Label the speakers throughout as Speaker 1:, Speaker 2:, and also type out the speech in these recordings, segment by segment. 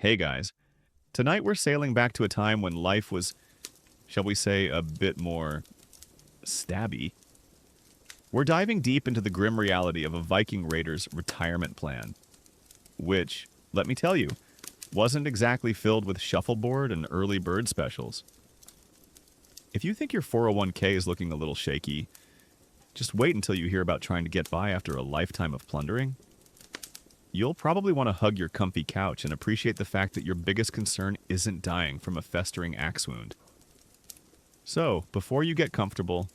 Speaker 1: Hey guys, tonight we're sailing back to a time when life was, shall we say, a bit more stabby. We're diving deep into the grim reality of a Viking Raider's retirement plan, which, let me tell you, wasn't exactly filled with shuffleboard and early bird specials. If you think your 401k is looking a little shaky, just wait until you hear about trying to get by after a lifetime of plundering. You'll probably want to hug your comfy couch and appreciate the fact that your biggest concern isn't dying from a festering axe wound. So, before you get comfortable,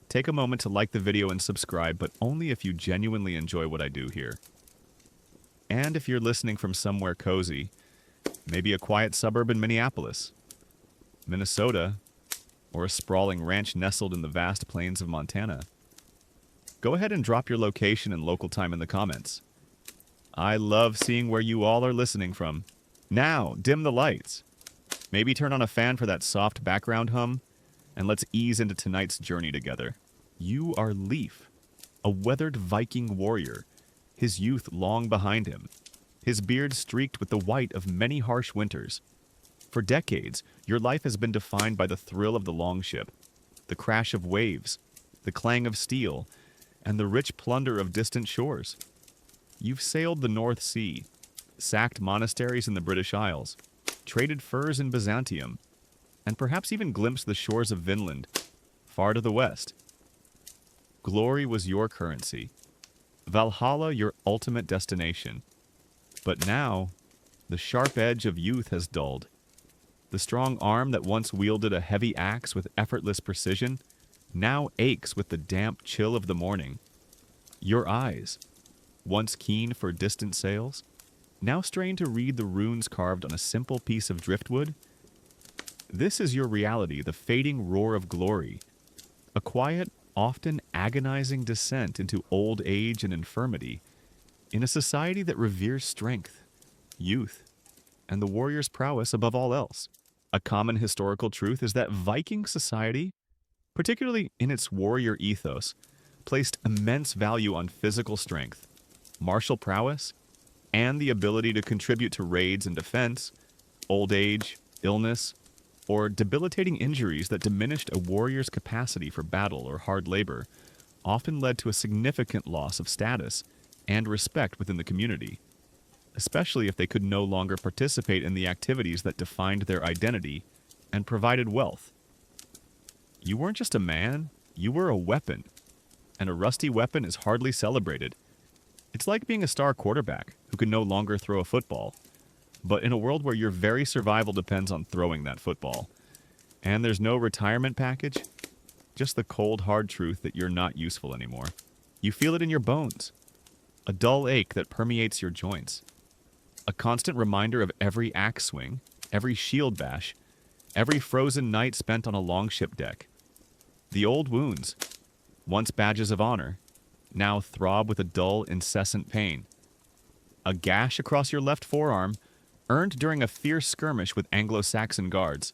Speaker 1: take a moment to like the video and subscribe, but only if you genuinely enjoy what I do here. And if you're listening from somewhere cozy, maybe a quiet suburb in Minneapolis, Minnesota, or a sprawling ranch nestled in the vast plains of Montana, go ahead and drop your location and local time in the comments. I love seeing where you all are listening from. Now, dim the lights. Maybe turn on a fan for that soft background hum, and let's ease into tonight's journey together. You are Leif, a weathered Viking warrior, his youth long behind him, his beard streaked with the white of many harsh winters. For decades, your life has been defined by the thrill of the longship, the crash of waves, the clang of steel, and the rich plunder of distant shores. You've sailed the North Sea, sacked monasteries in the British Isles, traded furs in Byzantium, and perhaps even glimpsed the shores of Vinland, far to the west. Glory was your currency, Valhalla your ultimate destination. But now, the sharp edge of youth has dulled. The strong arm that once wielded a heavy axe with effortless precision now aches with the damp chill of the morning. Your eyes, once keen for distant sails, now strain to read the runes carved on a simple piece of driftwood. This is your reality, the fading roar of glory, a quiet, often agonizing descent into old age and infirmity, in a society that reveres strength, youth, and the warrior's prowess above all else. A common historical truth is that Viking society, particularly in its warrior ethos, placed immense value on physical strength, martial prowess, and the ability to contribute to raids and defense. Old age, illness, or debilitating injuries that diminished a warrior's capacity for battle or hard labor often led to a significant loss of status and respect within the community, especially if they could no longer participate in the activities that defined their identity and provided wealth. You weren't just a man, you were a weapon, and a rusty weapon is hardly celebrated. It's like being a star quarterback who can no longer throw a football, but in a world where your very survival depends on throwing that football. And there's no retirement package, just the cold, hard truth that you're not useful anymore. You feel it in your bones, a dull ache that permeates your joints, a constant reminder of every axe swing, every shield bash, every frozen night spent on a longship deck. The old wounds, once badges of honor, now throb with a dull, incessant pain. A gash across your left forearm, earned during a fierce skirmish with Anglo-Saxon guards,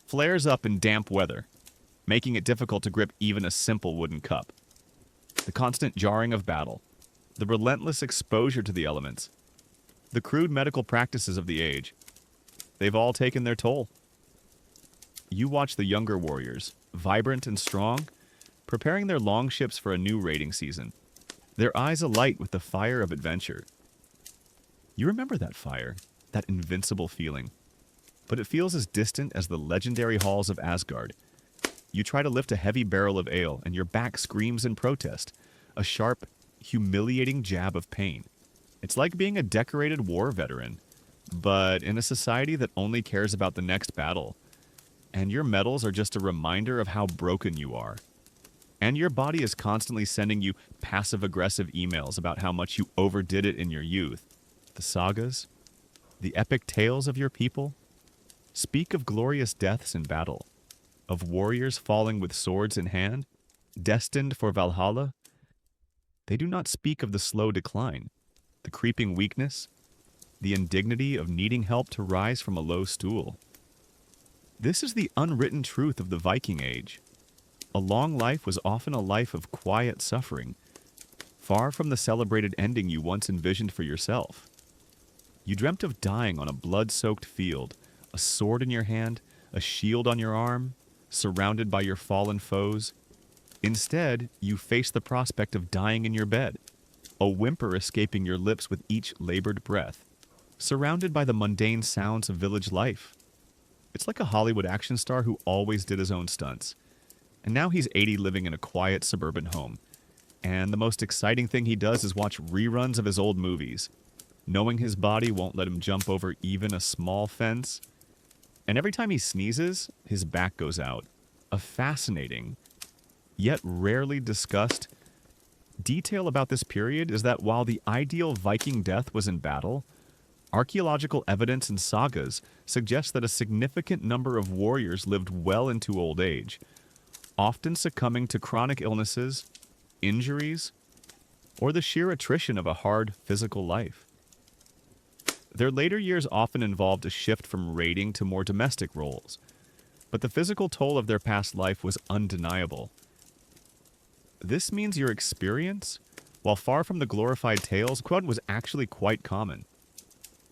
Speaker 1: flares up in damp weather, making it difficult to grip even a simple wooden cup. The constant jarring of battle, the relentless exposure to the elements, the crude medical practices of the age, they've all taken their toll. You watch the younger warriors, vibrant and strong, preparing their longships for a new raiding season, their eyes alight with the fire of adventure. You remember that fire, that invincible feeling, but it feels as distant as the legendary halls of Asgard. You try to lift a heavy barrel of ale, and your back screams in protest, a sharp, humiliating jab of pain. It's like being a decorated war veteran, but in a society that only cares about the next battle, and your medals are just a reminder of how broken you are. And your body is constantly sending you passive-aggressive emails about how much you overdid it in your youth. The sagas, the epic tales of your people, speak of glorious deaths in battle, of warriors falling with swords in hand, destined for Valhalla. They do not speak of the slow decline, the creeping weakness, the indignity of needing help to rise from a low stool. This is the unwritten truth of the Viking Age. A long life was often a life of quiet suffering, far from the celebrated ending you once envisioned for yourself. You dreamt of dying on a blood-soaked field, a sword in your hand, a shield on your arm, surrounded by your fallen foes. Instead, you face the prospect of dying in your bed, a whimper escaping your lips with each labored breath, surrounded by the mundane sounds of village life. It's like a Hollywood action star who always did his own stunts. And now he's 80 living in a quiet suburban home. And the most exciting thing he does is watch reruns of his old movies, knowing his body won't let him jump over even a small fence. And every time he sneezes, his back goes out. A fascinating, yet rarely discussed, detail about this period is that while the ideal Viking death was in battle, archaeological evidence and sagas suggest that a significant number of warriors lived well into old age, often succumbing to chronic illnesses, injuries, or the sheer attrition of a hard physical life. Their later years often involved a shift from raiding to more domestic roles, but the physical toll of their past life was undeniable. This means your experience, while far from the glorified tales, was actually quite common.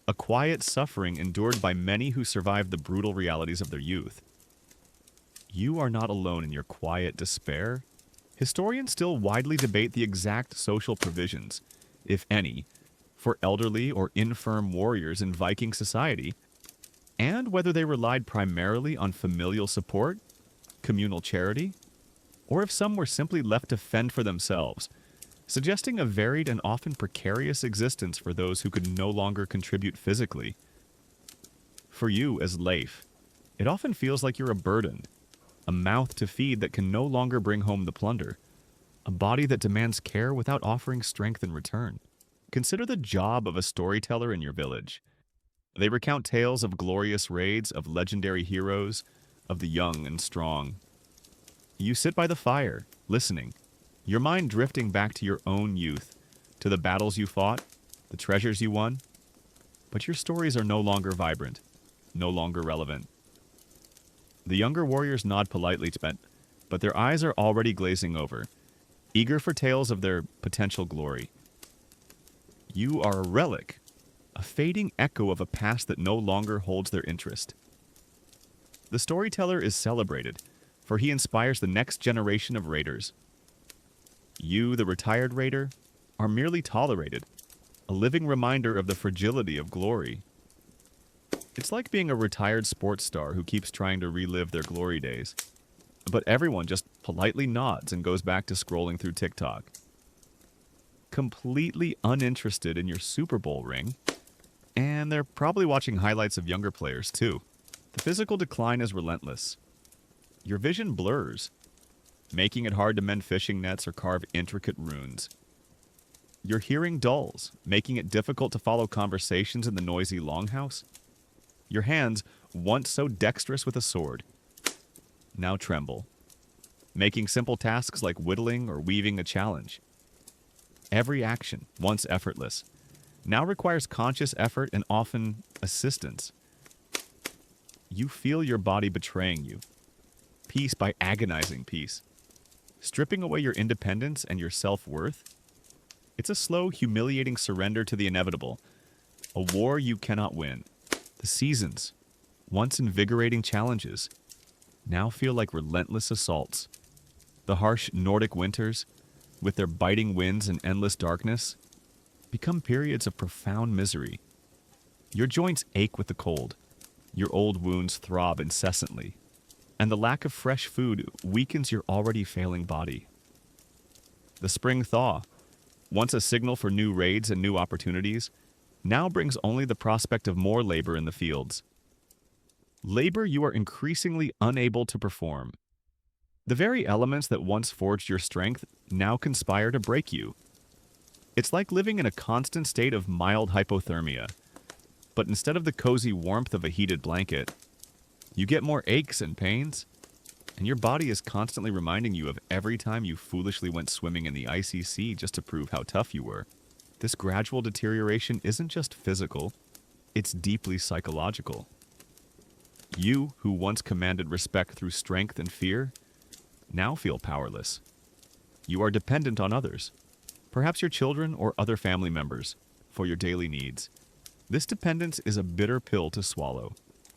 Speaker 1: A quiet suffering endured by many who survived the brutal realities of their youth. You are not alone in your quiet despair. Historians still widely debate the exact social provisions, if any, for elderly or infirm warriors in Viking society, and whether they relied primarily on familial support, communal charity, or if some were simply left to fend for themselves, suggesting a varied and often precarious existence for those who could no longer contribute physically. For you, as Leif, it often feels like you're a burden, a mouth to feed that can no longer bring home the plunder, a body that demands care without offering strength in return. Consider the job of a storyteller in your village. They recount tales of glorious raids, of legendary heroes, of the young and strong. You sit by the fire, listening, your mind drifting back to your own youth, to the battles you fought, the treasures you won. But your stories are no longer vibrant, no longer relevant. The younger warriors nod politely, but their eyes are already glazing over, eager for tales of their potential glory. You are a relic, a fading echo of a past that no longer holds their interest. The storyteller is celebrated, for he inspires the next generation of raiders. You, the retired raider, are merely tolerated, a living reminder of the fragility of glory. It's like being a retired sports star who keeps trying to relive their glory days. But everyone just politely nods and goes back to scrolling through TikTok. Completely uninterested in your Super Bowl ring, and they're probably watching highlights of younger players too. The physical decline is relentless. Your vision blurs, making it hard to mend fishing nets or carve intricate runes. Your hearing dulls, making it difficult to follow conversations in the noisy longhouse. Your hands, once so dexterous with a sword, now tremble, making simple tasks like whittling or weaving a challenge. Every action, once effortless, now requires conscious effort and often assistance. You feel your body betraying you, piece by agonizing piece, stripping away your independence and your self-worth. It's a slow, humiliating surrender to the inevitable, a war you cannot win. The seasons, once invigorating challenges, now feel like relentless assaults. The harsh Nordic winters, with their biting winds and endless darkness, become periods of profound misery. Your joints ache with the cold, your old wounds throb incessantly, and the lack of fresh food weakens your already failing body. The spring thaw, once a signal for new raids and new opportunities, now brings only the prospect of more labor in the fields. Labor you are increasingly unable to perform. The very elements that once forged your strength now conspire to break you. It's like living in a constant state of mild hypothermia, but instead of the cozy warmth of a heated blanket, you get more aches and pains, and your body is constantly reminding you of every time you foolishly went swimming in the icy sea just to prove how tough you were. This gradual deterioration isn't just physical, it's deeply psychological. You, who once commanded respect through strength and fear, now feel powerless. You are dependent on others, perhaps your children or other family members, for your daily needs. This dependence is a bitter pill to swallow,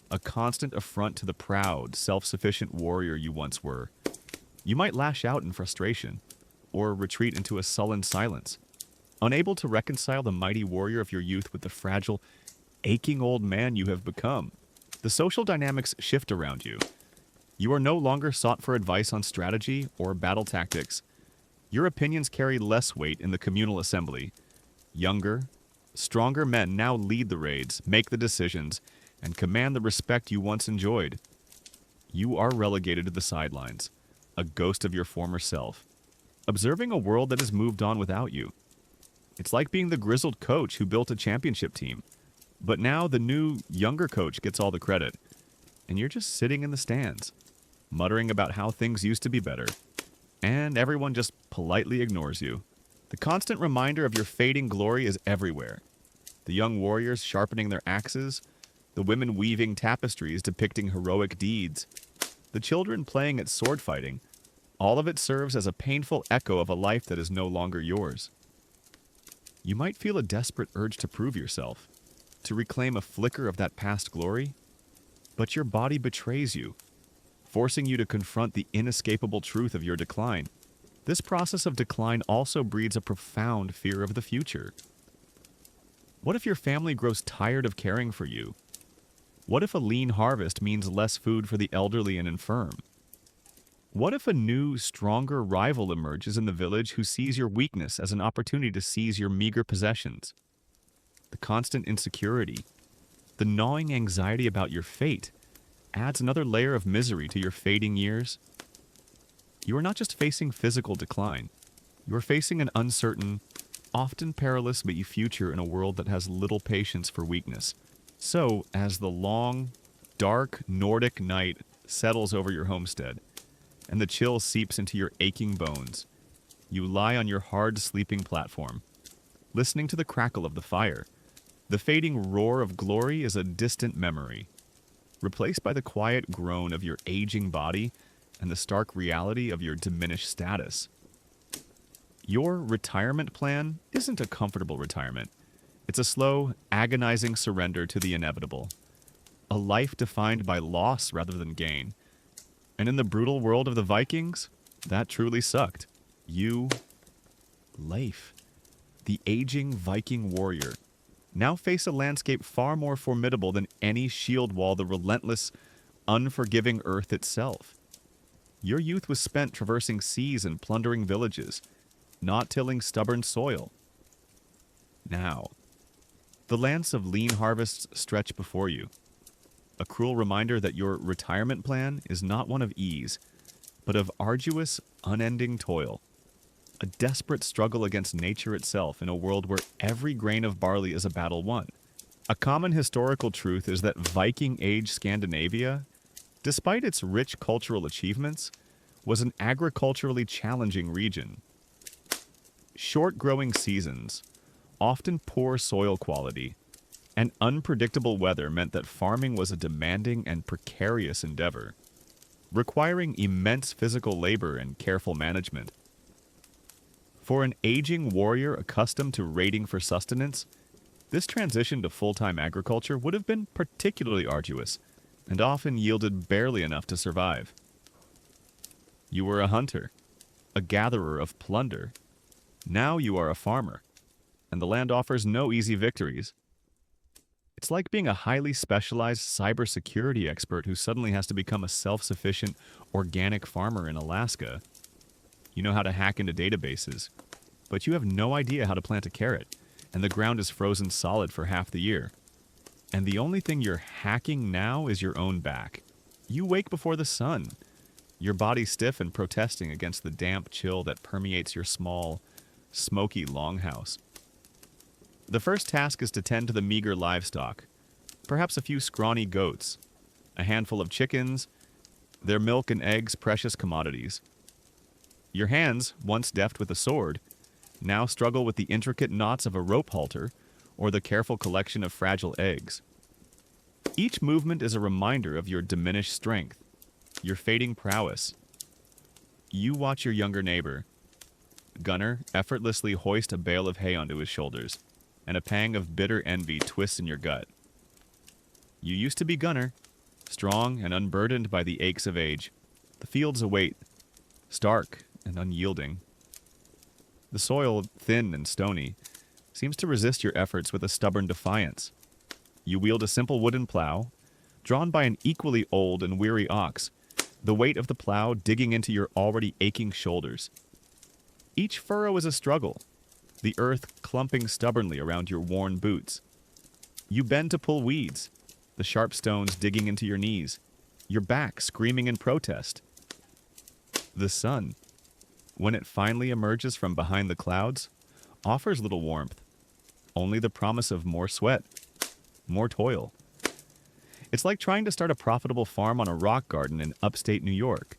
Speaker 1: a constant affront to the proud, self-sufficient warrior you once were. You might lash out in frustration, or retreat into a sullen silence, unable to reconcile the mighty warrior of your youth with the fragile, aching old man you have become. The social dynamics shift around you. You are no longer sought for advice on strategy or battle tactics. Your opinions carry less weight in the communal assembly. Younger, stronger men now lead the raids, make the decisions, and command the respect you once enjoyed. You are relegated to the sidelines, a ghost of your former self, observing a world that has moved on without you. It's like being the grizzled coach who built a championship team, but now the new, younger coach gets all the credit, and you're just sitting in the stands, muttering about how things used to be better, and everyone just politely ignores you. The constant reminder of your fading glory is everywhere. The young warriors sharpening their axes, the women weaving tapestries depicting heroic deeds, the children playing at sword fighting, all of it serves as a painful echo of a life that is no longer yours. You might feel a desperate urge to prove yourself, to reclaim a flicker of that past glory, but your body betrays you, forcing you to confront the inescapable truth of your decline. This process of decline also breeds a profound fear of the future. What if your family grows tired of caring for you? What if a lean harvest means less food for the elderly and infirm? What if a new, stronger rival emerges in the village who sees your weakness as an opportunity to seize your meager possessions? The constant insecurity, the gnawing anxiety about your fate, adds another layer of misery to your fading years. You are not just facing physical decline, you are facing an uncertain, often perilous future in a world that has little patience for weakness. So, as the long, dark Nordic night settles over your homestead, and the chill seeps into your aching bones, you lie on your hard sleeping platform, listening to the crackle of the fire. The fading roar of glory is a distant memory, replaced by the quiet groan of your aging body and the stark reality of your diminished status. Your retirement plan isn't a comfortable retirement. It's a slow, agonizing surrender to the inevitable. A life defined by loss rather than gain. And in the brutal world of the Vikings, that truly sucked. You, Leif, the aging Viking warrior, now face a landscape far more formidable than any shield wall the relentless, unforgiving earth itself. Your youth was spent traversing seas and plundering villages, not tilling stubborn soil. Now, the lands of lean harvests stretch before you, a cruel reminder that your retirement plan is not one of ease, but of arduous, unending toil, a desperate struggle against nature itself in a world where every grain of barley is a battle won. A common historical truth is that Viking-age Scandinavia, despite its rich cultural achievements, was an agriculturally challenging region. Short growing seasons, often poor soil quality, and unpredictable weather meant that farming was a demanding and precarious endeavor, requiring immense physical labor and careful management. For an aging warrior accustomed to raiding for sustenance, this transition to full-time agriculture would have been particularly arduous, and often yielded barely enough to survive. You were a hunter, a gatherer of plunder. Now you are a farmer, and the land offers no easy victories. It's like being a highly specialized cybersecurity expert who suddenly has to become a self-sufficient organic farmer in Alaska. You know how to hack into databases, but you have no idea how to plant a carrot, and the ground is frozen solid for half the year. And the only thing you're hacking now is your own back. You wake before the sun, your body stiff and protesting against the damp chill that permeates your small, smoky longhouse. The first task is to tend to the meager livestock, perhaps a few scrawny goats, a handful of chickens, their milk and eggs precious commodities. Your hands, once deft with a sword, now struggle with the intricate knots of a rope halter or the careful collection of fragile eggs. Each movement is a reminder of your diminished strength, your fading prowess. You watch your younger neighbor, Gunnar, effortlessly hoist a bale of hay onto his shoulders, and a pang of bitter envy twists in your gut. You used to be Gunner, strong and unburdened by the aches of age. The fields await, stark and unyielding. The soil, thin and stony, seems to resist your efforts with a stubborn defiance. You wield a simple wooden plow, drawn by an equally old and weary ox, the weight of the plow digging into your already aching shoulders. Each furrow is a struggle, the earth clumping stubbornly around your worn boots. You bend to pull weeds, the sharp stones digging into your knees, your back screaming in protest. The sun, when it finally emerges from behind the clouds, offers little warmth, only the promise of more sweat, more toil. It's like trying to start a profitable farm on a rock garden in upstate New York,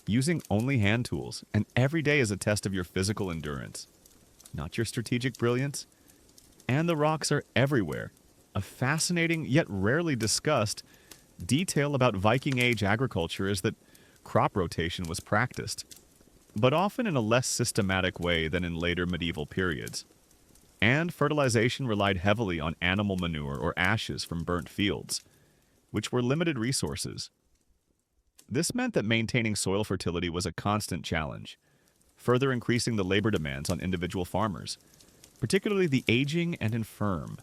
Speaker 1: using only hand tools, and every day is a test of your physical endurance, not your strategic brilliance. And the rocks are everywhere, a fascinating yet rarely discussed detail about Viking Age agriculture is that crop rotation was practiced, but often in a less systematic way than in later medieval periods. And fertilization relied heavily on animal manure or ashes from burnt fields, which were limited resources. This meant that maintaining soil fertility was a constant challenge, further increasing the labor demands on individual farmers, particularly the aging and infirm.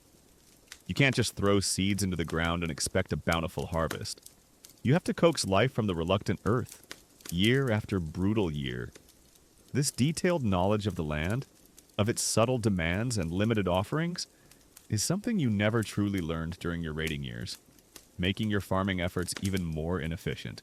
Speaker 1: You can't just throw seeds into the ground and expect a bountiful harvest. You have to coax life from the reluctant earth, year after brutal year. This detailed knowledge of the land, of its subtle demands and limited offerings, is something you never truly learned during your raiding years, making your farming efforts even more inefficient.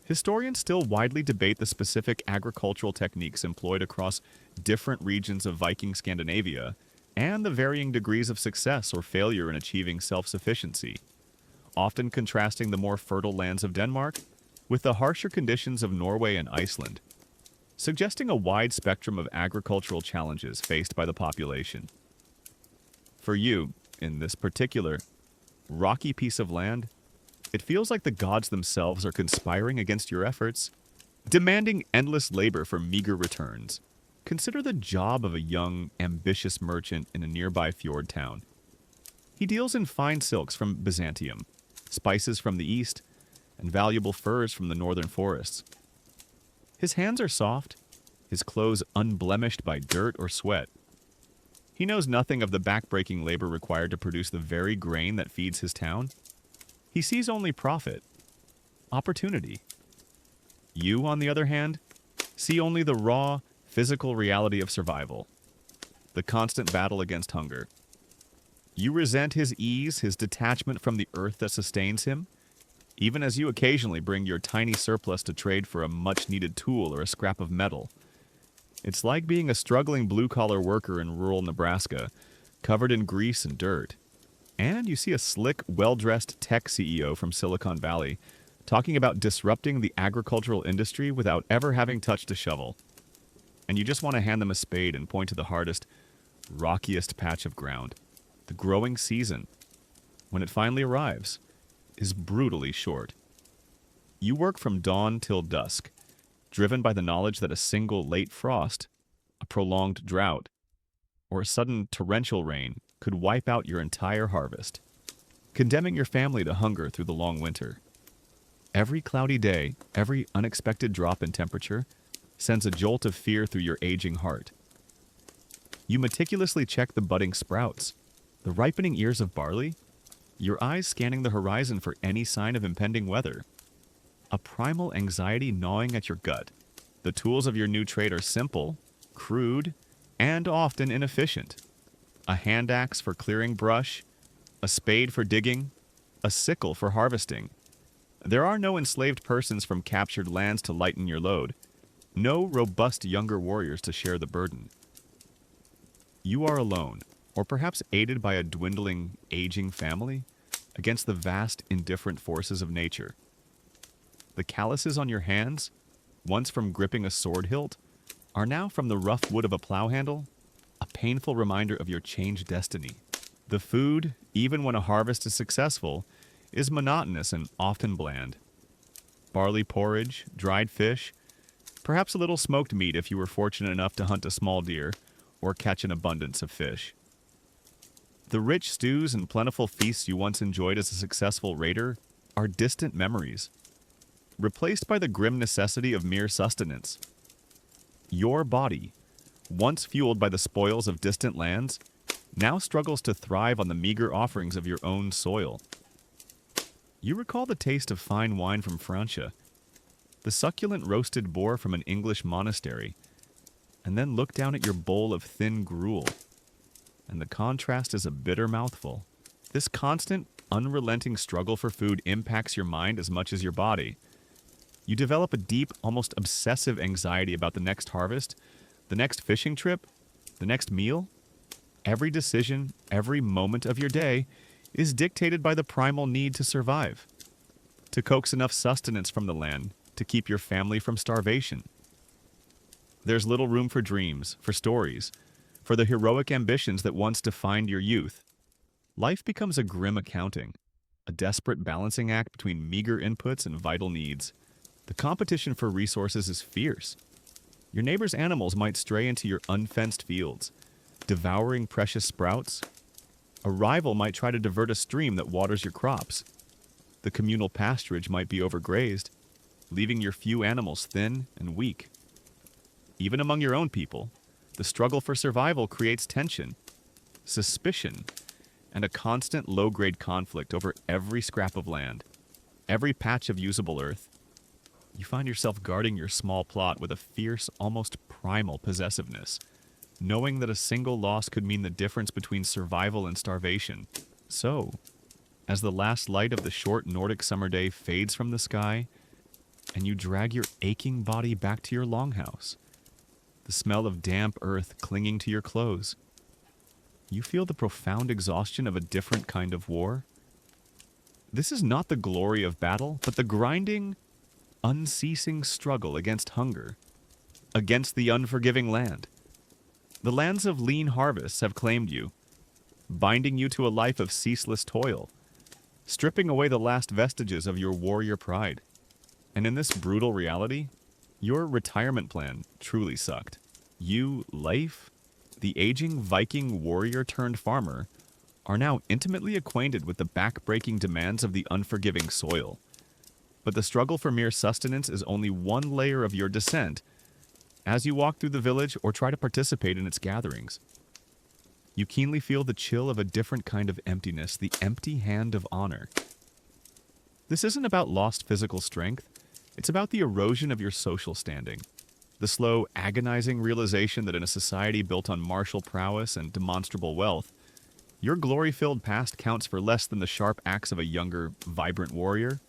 Speaker 1: Historians still widely debate the specific agricultural techniques employed across different regions of Viking Scandinavia and the varying degrees of success or failure in achieving self-sufficiency, often contrasting the more fertile lands of Denmark with the harsher conditions of Norway and Iceland, suggesting a wide spectrum of agricultural challenges faced by the population. For you, in this particular rocky piece of land, it feels like the gods themselves are conspiring against your efforts, demanding endless labor for meager returns. Consider the job of a young, ambitious merchant in a nearby fjord town. He deals in fine silks from Byzantium, spices from the east, and valuable furs from the northern forests. His hands are soft, his clothes unblemished by dirt or sweat. He knows nothing of the back-breaking labor required to produce the very grain that feeds his town. He sees only profit, opportunity. You, on the other hand, see only the raw, physical reality of survival, the constant battle against hunger. You resent his ease, his detachment from the earth that sustains him, even as you occasionally bring your tiny surplus to trade for a much-needed tool or a scrap of metal. It's like being a struggling blue-collar worker in rural Nebraska, covered in grease and dirt. And you see a slick, well-dressed tech CEO from Silicon Valley talking about disrupting the agricultural industry without ever having touched a shovel. And you just want to hand them a spade and point to the hardest, rockiest patch of ground. The growing season, when it finally arrives, is brutally short. You work from dawn till dusk, driven by the knowledge that a single late frost, a prolonged drought, or a sudden torrential rain could wipe out your entire harvest, condemning your family to hunger through the long winter. Every cloudy day, every unexpected drop in temperature, sends a jolt of fear through your aging heart. You meticulously check the budding sprouts, the ripening ears of barley, your eyes scanning the horizon for any sign of impending weather. A primal anxiety gnawing at your gut. The tools of your new trade are simple, crude, and often inefficient. A hand axe for clearing brush, a spade for digging, a sickle for harvesting. There are no enslaved persons from captured lands to lighten your load, no robust younger warriors to share the burden. You are alone, or perhaps aided by a dwindling, aging family, against the vast, indifferent forces of nature. The calluses on your hands, once from gripping a sword hilt, are now from the rough wood of a plow handle, a painful reminder of your changed destiny. The food, even when a harvest is successful, is monotonous and often bland. Barley porridge, dried fish, perhaps a little smoked meat if you were fortunate enough to hunt a small deer or catch an abundance of fish. The rich stews and plentiful feasts you once enjoyed as a successful raider are distant memories, replaced by the grim necessity of mere sustenance. Your body, once fueled by the spoils of distant lands, now struggles to thrive on the meager offerings of your own soil. You recall the taste of fine wine from Francia, the succulent roasted boar from an English monastery, and then look down at your bowl of thin gruel, and the contrast is a bitter mouthful. This constant, unrelenting struggle for food impacts your mind as much as your body. You develop a deep, almost obsessive anxiety about the next harvest, the next fishing trip, the next meal. Every decision, every moment of your day is dictated by the primal need to survive, to coax enough sustenance from the land to keep your family from starvation. There's little room for dreams, for stories, for the heroic ambitions that once defined your youth. Life becomes a grim accounting, a desperate balancing act between meager inputs and vital needs. The competition for resources is fierce. Your neighbor's animals might stray into your unfenced fields, devouring precious sprouts. A rival might try to divert a stream that waters your crops. The communal pasturage might be overgrazed, leaving your few animals thin and weak. Even among your own people, the struggle for survival creates tension, suspicion, and a constant low-grade conflict over every scrap of land, every patch of usable earth. You find yourself guarding your small plot with a fierce, almost primal possessiveness, knowing that a single loss could mean the difference between survival and starvation. So, as the last light of the short Nordic summer day fades from the sky, and you drag your aching body back to your longhouse, the smell of damp earth clinging to your clothes, you feel the profound exhaustion of a different kind of war. This is not the glory of battle, but the grinding, unceasing struggle against hunger, against the unforgiving land. The lands of lean harvests have claimed you, binding you to a life of ceaseless toil, stripping away the last vestiges of your warrior pride. And in this brutal reality, your retirement plan truly sucked. You, Leif, the aging Viking warrior turned farmer, are now intimately acquainted with the back-breaking demands of the unforgiving soil. But the struggle for mere sustenance is only one layer of your descent as you walk through the village or try to participate in its gatherings. You keenly feel the chill of a different kind of emptiness, the empty hand of honor. This isn't about lost physical strength. It's about the erosion of your social standing, the slow, agonizing realization that in a society built on martial prowess and demonstrable wealth, your glory-filled past counts for less than the sharp axe of a younger, vibrant warrior.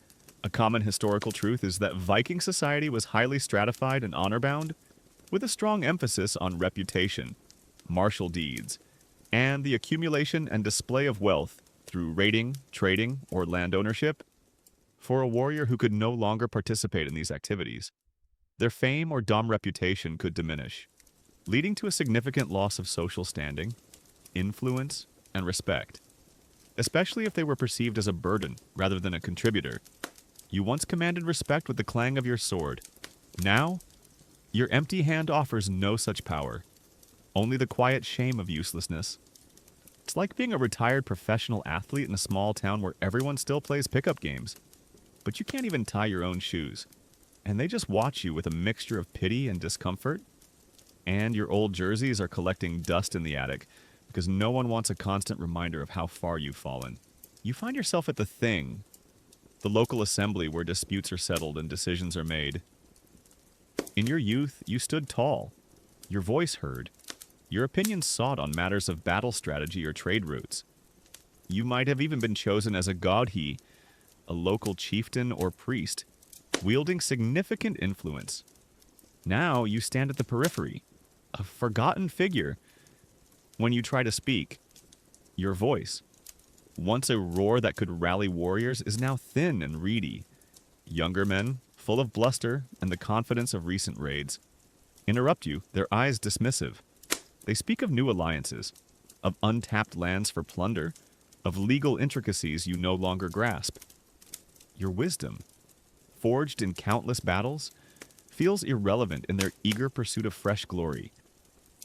Speaker 1: A common historical truth is that Viking society was highly stratified and honor-bound, with a strong emphasis on reputation, martial deeds, and the accumulation and display of wealth through raiding, trading, or land ownership. For a warrior who could no longer participate in these activities, their fame or dom reputation could diminish, leading to a significant loss of social standing, influence, and respect, especially if they were perceived as a burden rather than a contributor. You once commanded respect with the clang of your sword. Now, your empty hand offers no such power, only the quiet shame of uselessness. It's like being a retired professional athlete in a small town where everyone still plays pickup games, but you can't even tie your own shoes, and they just watch you with a mixture of pity and discomfort. And your old jerseys are collecting dust in the attic because no one wants a constant reminder of how far you've fallen. You find yourself at the Thing, the local assembly where disputes are settled and decisions are made. In your youth, you stood tall, your voice heard, your opinions sought on matters of battle strategy or trade routes. You might have even been chosen as a godhi, a local chieftain or priest, wielding significant influence. Now you stand at the periphery, a forgotten figure. When you try to speak, your voice, once a roar that could rally warriors, is now thin and reedy. Younger men, full of bluster and the confidence of recent raids, interrupt you, their eyes dismissive. They speak of new alliances, of untapped lands for plunder, of legal intricacies you no longer grasp. Your wisdom, forged in countless battles, feels irrelevant in their eager pursuit of fresh glory.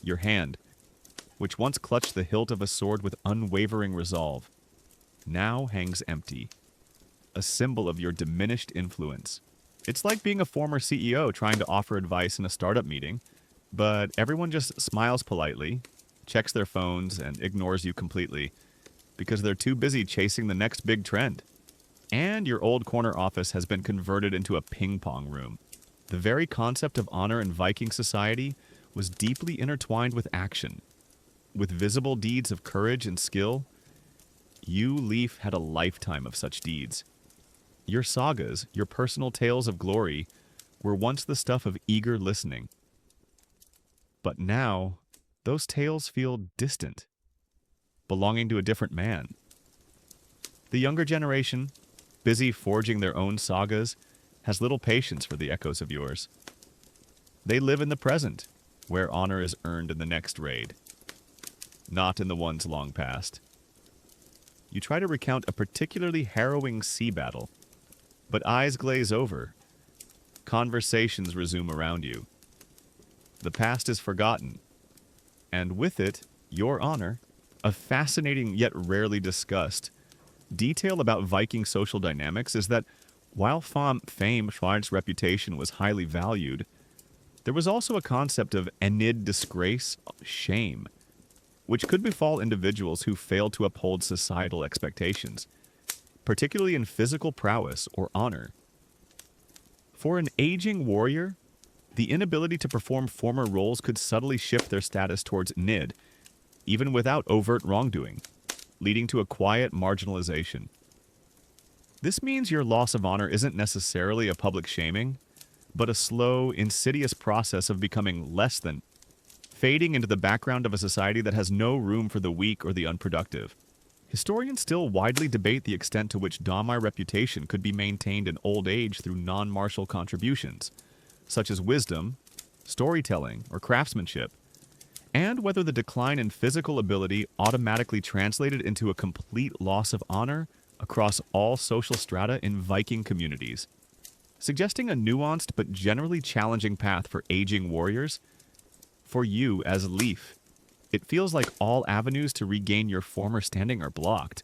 Speaker 1: Your hand, which once clutched the hilt of a sword with unwavering resolve, now hangs empty, a symbol of your diminished influence. It's like being a former CEO trying to offer advice in a startup meeting, but everyone just smiles politely, checks their phones, and ignores you completely because they're too busy chasing the next big trend. And your old corner office has been converted into a ping-pong room. The very concept of honor in Viking society was deeply intertwined with action. With visible deeds of courage and skill, you, Leaf, had a lifetime of such deeds. Your sagas, your personal tales of glory, were once the stuff of eager listening. But now, those tales feel distant, belonging to a different man. The younger generation, busy forging their own sagas, has little patience for the echoes of yours. They live in the present, where honor is earned in the next raid, not in the ones long past. You try to recount a particularly harrowing sea battle, but eyes glaze over. Conversations resume around you. The past is forgotten, and with it, your honor, a fascinating yet rarely discussed detail about Viking social dynamics is that while fame/Schweitz's reputation was highly valued, there was also a concept of enid disgrace, shame, which could befall individuals who failed to uphold societal expectations, particularly in physical prowess or honor. For an aging warrior, the inability to perform former roles could subtly shift their status towards nid, even without overt wrongdoing, leading to a quiet marginalization. This means your loss of honor isn't necessarily a public shaming, but a slow, insidious process of becoming less than, fading into the background of a society that has no room for the weak or the unproductive. Historians still widely debate the extent to which Domai reputation could be maintained in old age through non-martial contributions, such as wisdom, storytelling, or craftsmanship, and whether the decline in physical ability automatically translated into a complete loss of honor across all social strata in Viking communities, suggesting a nuanced but generally challenging path for aging warriors. For you as Leaf, it feels like all avenues to regain your former standing are blocked,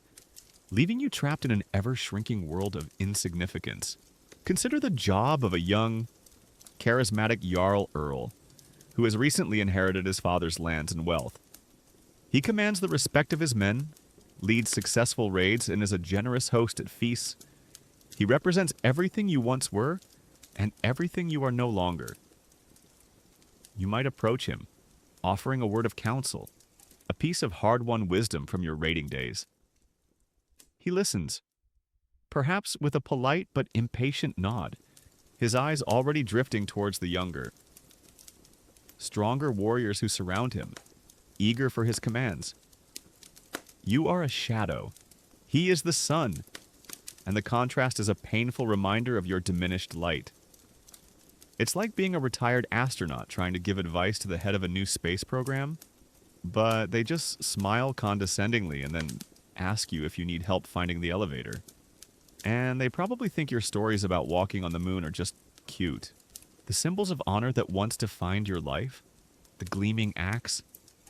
Speaker 1: leaving you trapped in an ever-shrinking world of insignificance. Consider the job of a young, charismatic Jarl Earl, who has recently inherited his father's lands and wealth. He commands the respect of his men, leads successful raids, and is a generous host at feasts. He represents everything you once were and everything you are no longer. You might approach him, offering a word of counsel, a piece of hard-won wisdom from your raiding days. He listens, perhaps with a polite but impatient nod, his eyes already drifting towards the younger, stronger warriors who surround him, eager for his commands. You are a shadow. He is the sun, and the contrast is a painful reminder of your diminished light. It's like being a retired astronaut trying to give advice to the head of a new space program, but they just smile condescendingly and then ask you if you need help finding the elevator. And they probably think your stories about walking on the moon are just cute. The symbols of honor that once defined your life, the gleaming axe,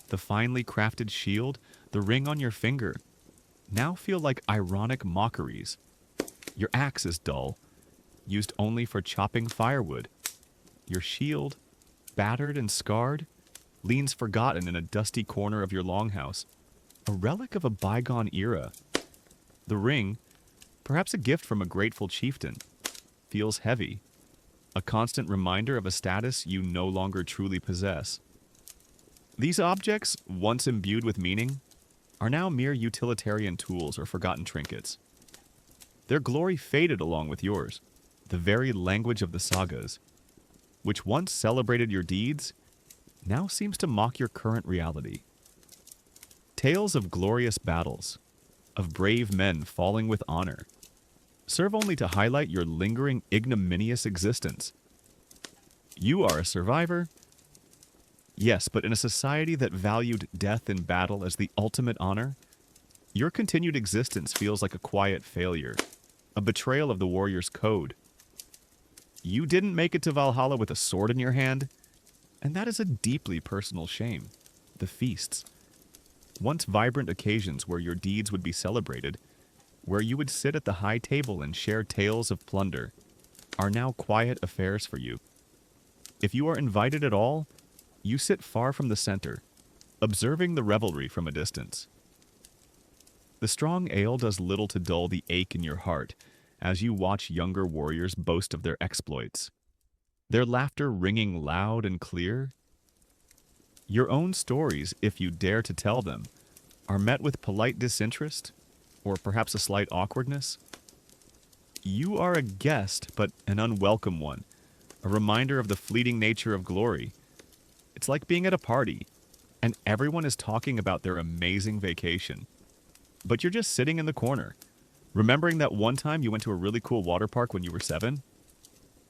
Speaker 1: the finely crafted shield, the ring on your finger, now feel like ironic mockeries. Your axe is dull, used only for chopping firewood. Your shield, battered and scarred, leans forgotten in a dusty corner of your longhouse, a relic of a bygone era. The ring, perhaps a gift from a grateful chieftain, feels heavy, a constant reminder of a status you no longer truly possess. These objects, once imbued with meaning, are now mere utilitarian tools or forgotten trinkets. Their glory faded along with yours, the very language of the sagas, which once celebrated your deeds, now seems to mock your current reality. Tales of glorious battles, of brave men falling with honor, serve only to highlight your lingering ignominious existence. You are a survivor, yes, but in a society that valued death in battle as the ultimate honor, your continued existence feels like a quiet failure, a betrayal of the warrior's code. You didn't make it to Valhalla with a sword in your hand, and that is a deeply personal shame. The feasts, Once vibrant occasions where your deeds would be celebrated, where you would sit at the high table and share tales of plunder, are now quiet affairs for you. If you are invited at all, you sit far from the center, observing the revelry from a distance. The strong ale does little to dull the ache in your heart as you watch younger warriors boast of their exploits, their laughter ringing loud and clear. Your own stories, if you dare to tell them, are met with polite disinterest, or perhaps a slight awkwardness. You are a guest, but an unwelcome one, a reminder of the fleeting nature of glory. It's like being at a party, and everyone is talking about their amazing vacation. But you're just sitting in the corner, remembering that one time you went to a really cool water park when you were 7,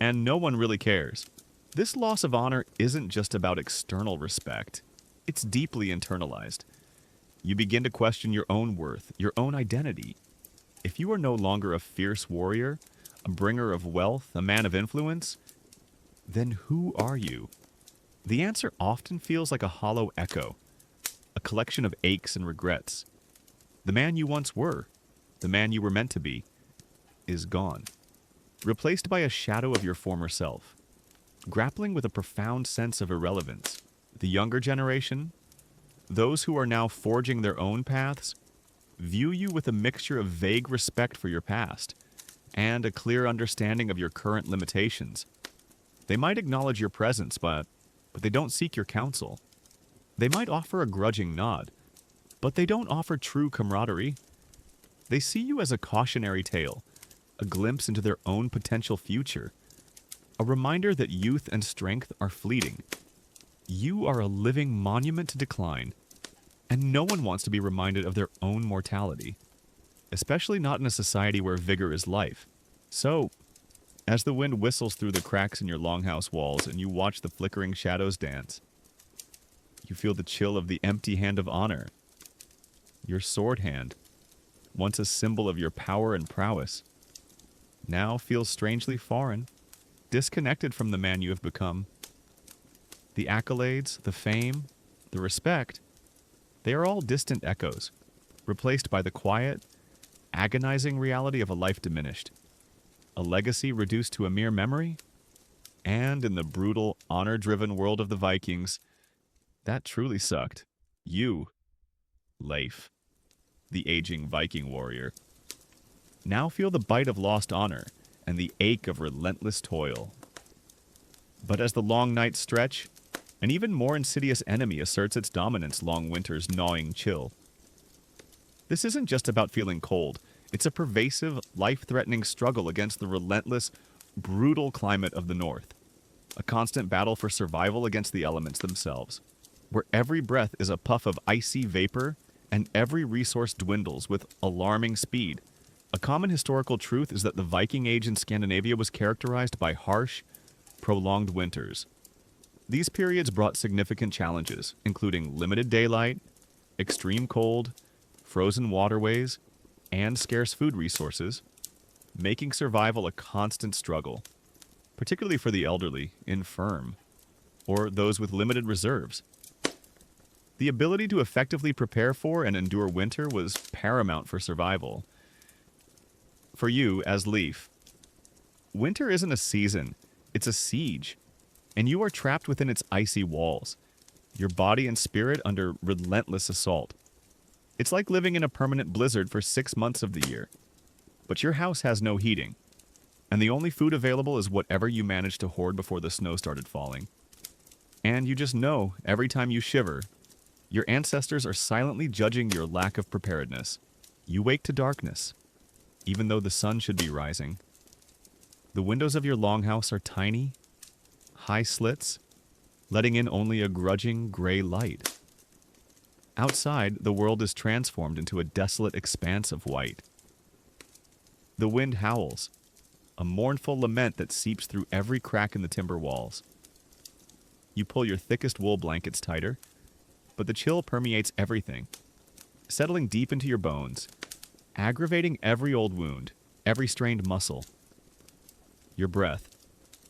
Speaker 1: and no one really cares. This loss of honor isn't just about external respect. It's deeply internalized. You begin to question your own worth, your own identity. If you are no longer a fierce warrior, a bringer of wealth, a man of influence, then who are you? The answer often feels like a hollow echo, a collection of aches and regrets. The man you once were, the man you were meant to be, is gone, replaced by a shadow of your former self. Grappling with a profound sense of irrelevance, the younger generation, those who are now forging their own paths, view you with a mixture of vague respect for your past and a clear understanding of your current limitations. They might acknowledge your presence, but they don't seek your counsel. They might offer a grudging nod, but they don't offer true camaraderie. They see you as a cautionary tale, a glimpse into their own potential future, a reminder that youth and strength are fleeting. You are a living monument to decline, and no one wants to be reminded of their own mortality, especially not in a society where vigor is life. So, as the wind whistles through the cracks in your longhouse walls and you watch the flickering shadows dance, you feel the chill of the empty hand of honor. Your sword hand, once a symbol of your power and prowess, now feels strangely foreign, disconnected from the man you have become. The accolades, the fame, the respect, they are all distant echoes, replaced by the quiet, agonizing reality of a life diminished, a legacy reduced to a mere memory, and in the brutal, honor-driven world of the Vikings, that truly sucked. You, Leif, the aging Viking warrior, now feel the bite of lost honor and the ache of relentless toil. But as the long nights stretch, an even more insidious enemy asserts its dominance long winter's gnawing chill. This isn't just about feeling cold. It's a pervasive, life-threatening struggle against the relentless, brutal climate of the north. A constant battle for survival against the elements themselves, where every breath is a puff of icy vapor and every resource dwindles with alarming speed. A common historical truth is that the Viking Age in Scandinavia was characterized by harsh, prolonged winters. These periods brought significant challenges, including limited daylight, extreme cold, frozen waterways, and scarce food resources, making survival a constant struggle, particularly for the elderly, infirm, or those with limited reserves. The ability to effectively prepare for and endure winter was paramount for survival. For you, as Leif, winter isn't a season, it's a siege, and you are trapped within its icy walls, your body and spirit under relentless assault. It's like living in a permanent blizzard for 6 months of the year, but your house has no heating, and the only food available is whatever you managed to hoard before the snow started falling. And you just know, every time you shiver, your ancestors are silently judging your lack of preparedness. You wake to darkness, even though the sun should be rising. The windows of your longhouse are tiny, high slits, letting in only a grudging gray light. Outside, the world is transformed into a desolate expanse of white. The wind howls, a mournful lament that seeps through every crack in the timber walls. You pull your thickest wool blankets tighter, but the chill permeates everything, settling deep into your bones, aggravating every old wound, every strained muscle. Your breath,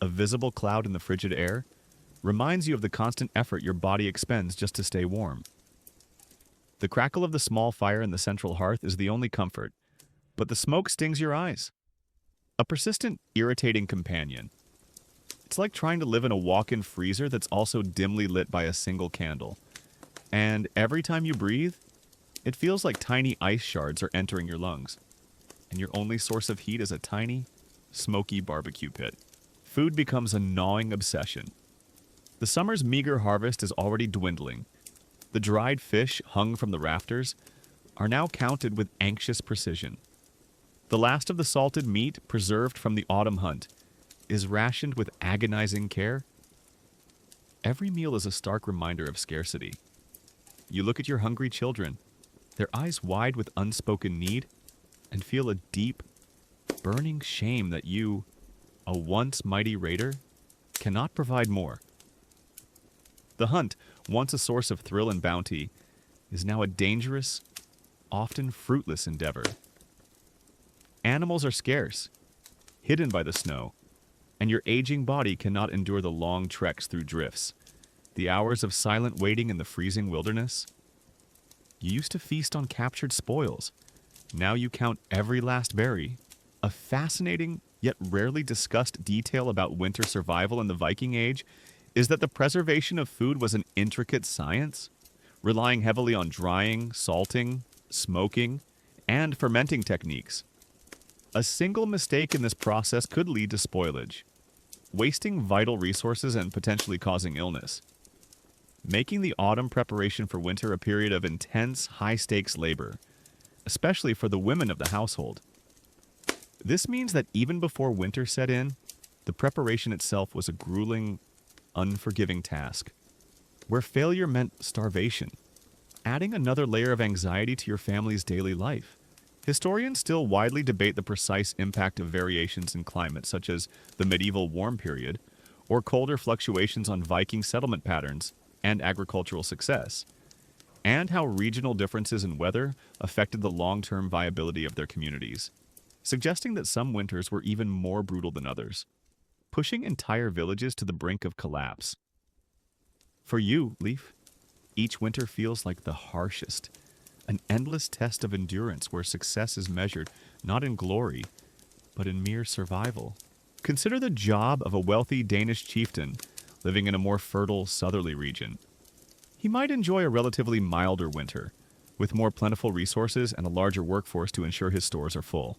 Speaker 1: a visible cloud in the frigid air, reminds you of the constant effort your body expends just to stay warm. The crackle of the small fire in the central hearth is the only comfort, but the smoke stings your eyes. A persistent, irritating companion. It's like trying to live in a walk-in freezer that's also dimly lit by a single candle. And every time you breathe, it feels like tiny ice shards are entering your lungs. And your only source of heat is a tiny, smoky barbecue pit. Food becomes a gnawing obsession. The summer's meager harvest is already dwindling. The dried fish hung from the rafters are now counted with anxious precision. The last of the salted meat, preserved from the autumn hunt, is rationed with agonizing care. Every meal is a stark reminder of scarcity. You look at your hungry children, their eyes wide with unspoken need, and feel a deep, burning shame that you, a once mighty raider, cannot provide more. The hunt, once a source of thrill and bounty, is now a dangerous, often fruitless endeavor. Animals are scarce, hidden by the snow, and your aging body cannot endure the long treks through drifts, the hours of silent waiting in the freezing wilderness. You used to feast on captured spoils. Now you count every last berry. A fascinating, yet rarely discussed detail about winter survival in the Viking Age is that the preservation of food was an intricate science, relying heavily on drying, salting, smoking, and fermenting techniques. A single mistake in this process could lead to spoilage, wasting vital resources and potentially causing illness, making the autumn preparation for winter a period of intense, high-stakes labor, especially for the women of the household. This means that even before winter set in, the preparation itself was a grueling, unforgiving task, where failure meant starvation, adding another layer of anxiety to your family's daily life. Historians still widely debate the precise impact of variations in climate, such as the medieval warm period, or colder fluctuations on Viking settlement patterns and agricultural success, and how regional differences in weather affected the long-term viability of their communities, suggesting that some winters were even more brutal than others, pushing entire villages to the brink of collapse. For you, Leaf, each winter feels like the harshest, an endless test of endurance where success is measured not in glory, but in mere survival. Consider the job of a wealthy Danish chieftain living in a more fertile southerly region. He might enjoy a relatively milder winter, with more plentiful resources and a larger workforce to ensure his stores are full.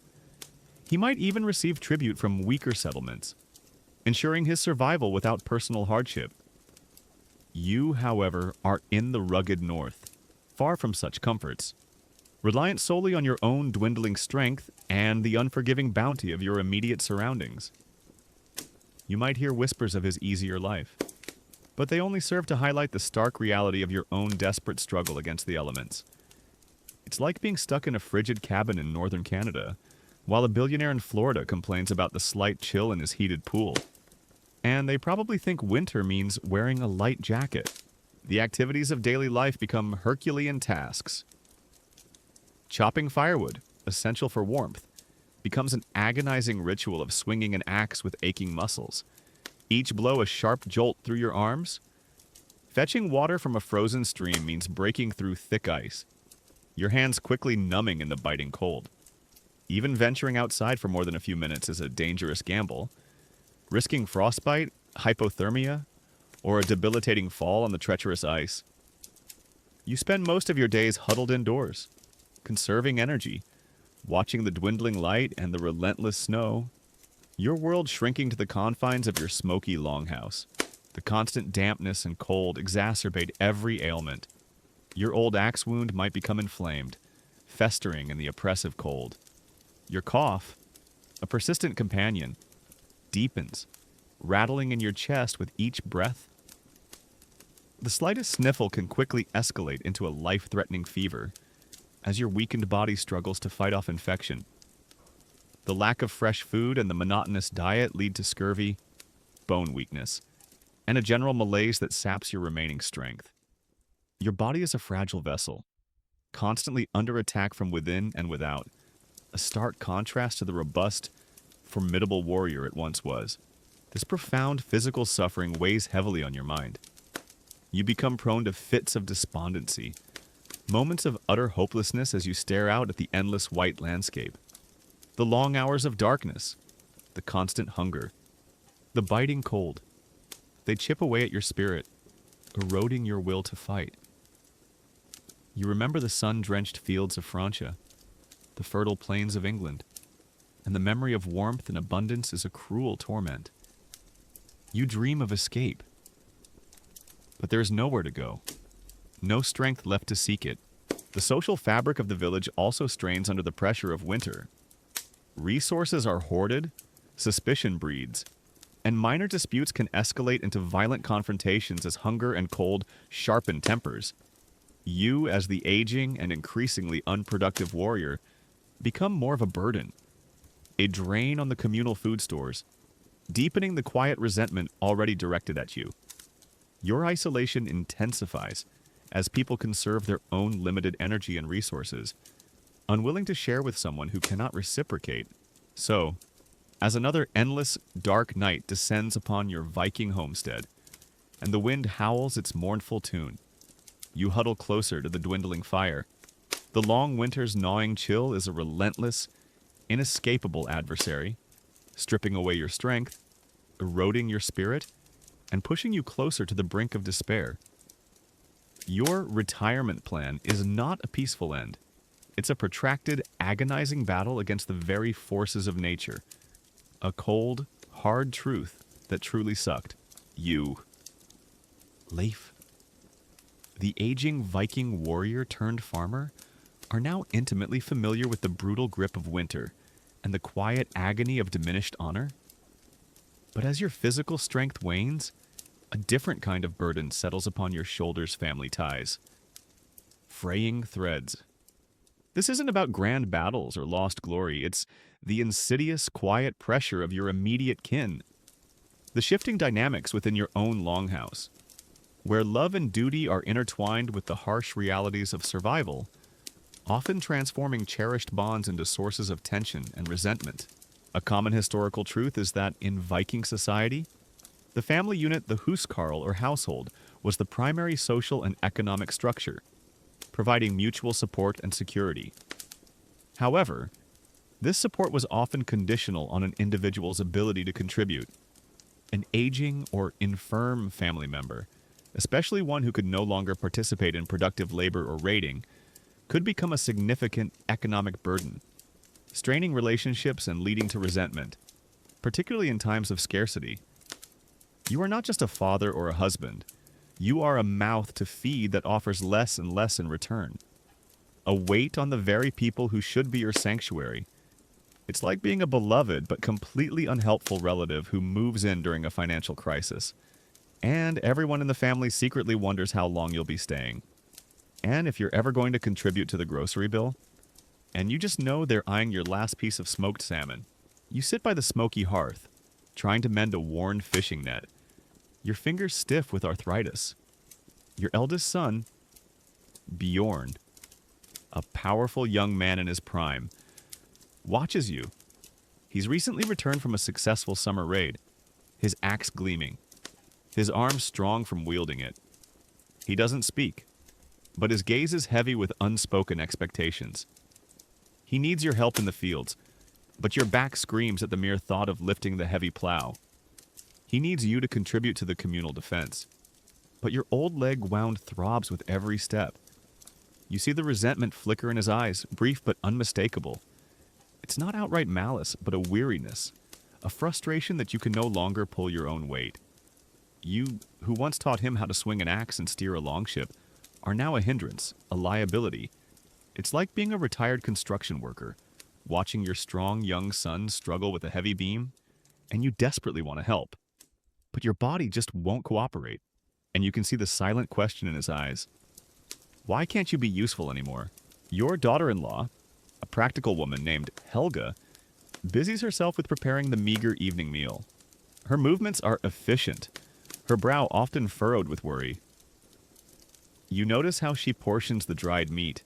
Speaker 1: He might even receive tribute from weaker settlements, ensuring his survival without personal hardship. You, however, are in the rugged north, far from such comforts, reliant solely on your own dwindling strength and the unforgiving bounty of your immediate surroundings. You might hear whispers of his easier life, but they only serve to highlight the stark reality of your own desperate struggle against the elements. It's like being stuck in a frigid cabin in northern Canada, while a billionaire in Florida complains about the slight chill in his heated pool. And they probably think winter means wearing a light jacket. The activities of daily life become Herculean tasks. Chopping firewood, essential for warmth, becomes an agonizing ritual of swinging an axe with aching muscles, each blow a sharp jolt through your arms. Fetching water from a frozen stream means breaking through thick ice, your hands quickly numbing in the biting cold. Even venturing outside for more than a few minutes is a dangerous gamble, risking frostbite, hypothermia, or a debilitating fall on the treacherous ice. You spend most of your days huddled indoors, conserving energy, watching the dwindling light and the relentless snow, your world shrinking to the confines of your smoky longhouse. The constant dampness and cold exacerbate every ailment. Your old axe wound might become inflamed, festering in the oppressive cold. Your cough, a persistent companion, deepens, rattling in your chest with each breath. The slightest sniffle can quickly escalate into a life-threatening fever as your weakened body struggles to fight off infection. The lack of fresh food and the monotonous diet lead to scurvy, bone weakness, and a general malaise that saps your remaining strength. Your body is a fragile vessel, constantly under attack from within and without, a stark contrast to the robust, formidable warrior it once was. This profound physical suffering weighs heavily on your mind. You become prone to fits of despondency, Moments of utter hopelessness as you stare out at the endless white landscape. The long hours of darkness. The constant hunger. The biting cold. They chip away at your spirit, eroding your will to fight. You remember the sun-drenched fields of Francia, the fertile plains of England, and the memory of warmth and abundance is a cruel torment. You dream of escape, but there is nowhere to go, no strength left to seek it. The social fabric of the village also strains under the pressure of winter. Resources are hoarded, suspicion breeds, and minor disputes can escalate into violent confrontations as hunger and cold sharpen tempers. You, as the aging and increasingly unproductive warrior, become more of a burden, a drain on the communal food stores, deepening the quiet resentment already directed at you. Your isolation intensifies as people conserve their own limited energy and resources, unwilling to share with someone who cannot reciprocate. So, as another endless, dark night descends upon your Viking homestead, and the wind howls its mournful tune, you huddle closer to the dwindling fire. The long winter's gnawing chill is a relentless, inescapable adversary, stripping away your strength, eroding your spirit, and pushing you closer to the brink of despair. Your retirement plan is not a peaceful end. It's a protracted, agonizing battle against the very forces of nature. A cold, hard truth that truly sucked. You. Leif. The aging Viking warrior turned farmer are now intimately familiar with the brutal grip of winter and the quiet agony of diminished honor. But as your physical strength wanes, a different kind of burden settles upon your shoulders' family ties. Fraying threads. This isn't about grand battles or lost glory. It's the insidious, quiet pressure of your immediate kin. The shifting dynamics within your own longhouse, where love and duty are intertwined with the harsh realities of survival, often transforming cherished bonds into sources of tension and resentment. A common historical truth is that in Viking society, the family unit, the huskarl or household, was the primary social and economic structure, providing mutual support and security. However, this support was often conditional on an individual's ability to contribute. An aging or infirm family member, especially one who could no longer participate in productive labor or raiding, could become a significant economic burden, straining relationships and leading to resentment, particularly in times of scarcity. You are not just a father or a husband. You are a mouth to feed that offers less and less in return. A weight on the very people who should be your sanctuary. It's like being a beloved but completely unhelpful relative who moves in during a financial crisis. And everyone in the family secretly wonders how long you'll be staying. And if you're ever going to contribute to the grocery bill, and you just know they're eyeing your last piece of smoked salmon. You sit by the smoky hearth, trying to mend a worn fishing net, your fingers stiff with arthritis. Your eldest son, Bjorn, a powerful young man in his prime, watches you. He's recently returned from a successful summer raid, his axe gleaming, his arms strong from wielding it. He doesn't speak, but his gaze is heavy with unspoken expectations. He needs your help in the fields, but your back screams at the mere thought of lifting the heavy plow. He needs you to contribute to the communal defense, but your old leg wound throbs with every step. You see the resentment flicker in his eyes, brief but unmistakable. It's not outright malice, but a weariness, a frustration that you can no longer pull your own weight. You, who once taught him how to swing an axe and steer a longship, are now a hindrance, a liability. It's like being a retired construction worker, watching your strong young son struggle with a heavy beam, and you desperately want to help. But your body just won't cooperate, and you can see the silent question in his eyes. Why can't you be useful anymore? Your daughter-in-law, a practical woman named Helga, busies herself with preparing the meager evening meal. Her movements are efficient, her brow often furrowed with worry. You notice how she portions the dried meat,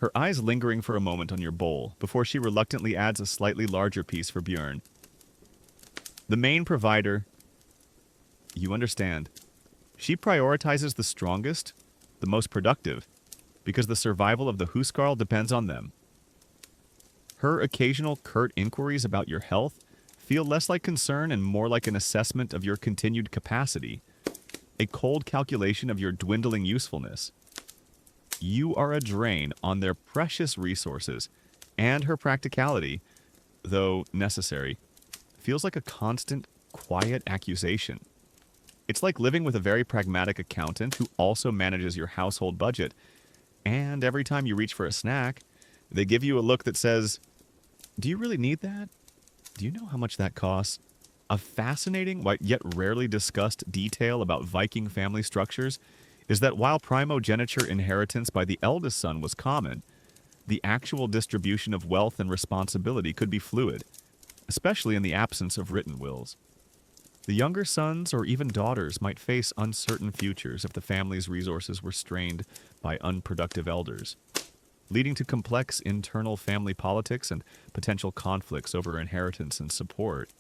Speaker 1: her eyes lingering for a moment on your bowl before she reluctantly adds a slightly larger piece for Bjorn. The main provider, you understand. She prioritizes the strongest, the most productive, because the survival of the huskarl depends on them. Her occasional curt inquiries about your health feel less like concern and more like an assessment of your continued capacity, a cold calculation of your dwindling usefulness. You are a drain on their precious resources, and her practicality, though necessary, feels like a constant, quiet accusation. It's like living with a very pragmatic accountant who also manages your household budget, and every time you reach for a snack, they give you a look that says, "Do you really need that? Do you know how much that costs?" A fascinating, yet rarely discussed detail about Viking family structures is that while primogeniture inheritance by the eldest son was common, the actual distribution of wealth and responsibility could be fluid, especially in the absence of written wills. The younger sons or even daughters might face uncertain futures if the family's resources were strained by unproductive elders, leading to complex internal family politics and potential conflicts over inheritance and support.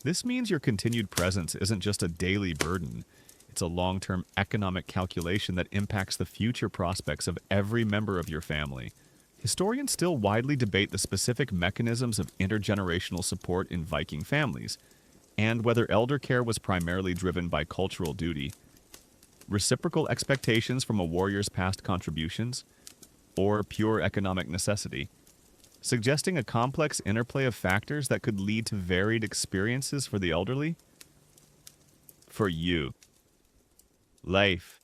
Speaker 1: This means your continued presence isn't just a daily burden, it's a long-term economic calculation that impacts the future prospects of every member of your family. Historians still widely debate the specific mechanisms of intergenerational support in Viking families, and whether elder care was primarily driven by cultural duty, reciprocal expectations from a warrior's past contributions, or pure economic necessity, suggesting a complex interplay of factors that could lead to varied experiences for the elderly. For you, life.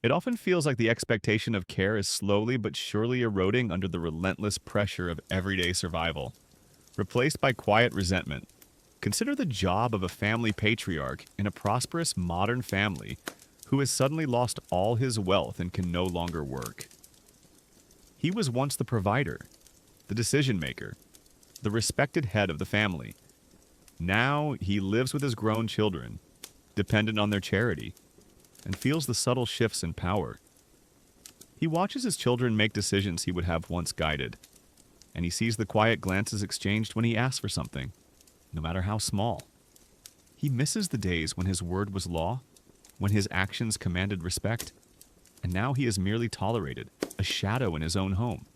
Speaker 1: It often feels like the expectation of care is slowly but surely eroding under the relentless pressure of everyday survival, replaced by quiet resentment. Consider the job of a family patriarch in a prosperous modern family who has suddenly lost all his wealth and can no longer work. He was once the provider, the decision maker, the respected head of the family. Now he lives with his grown children, dependent on their charity, and feels the subtle shifts in power. He watches his children make decisions he would have once guided, and he sees the quiet glances exchanged when he asks for something, no matter how small. He misses the days when his word was law, when his actions commanded respect, and now he is merely tolerated, a shadow in his own home.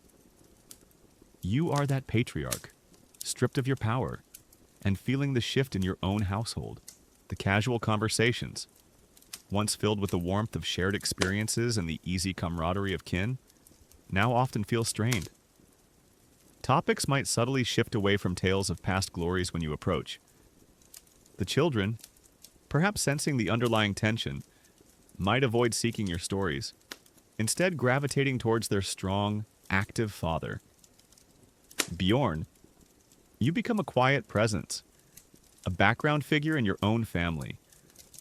Speaker 1: You are that patriarch, stripped of your power, and feeling the shift in your own household, the casual conversations, once filled with the warmth of shared experiences and the easy camaraderie of kin, now often feel strained. Topics might subtly shift away from tales of past glories when you approach. The children, perhaps sensing the underlying tension, might avoid seeking your stories, instead gravitating towards their strong, active father. Bjorn, you become a quiet presence, a background figure in your own family,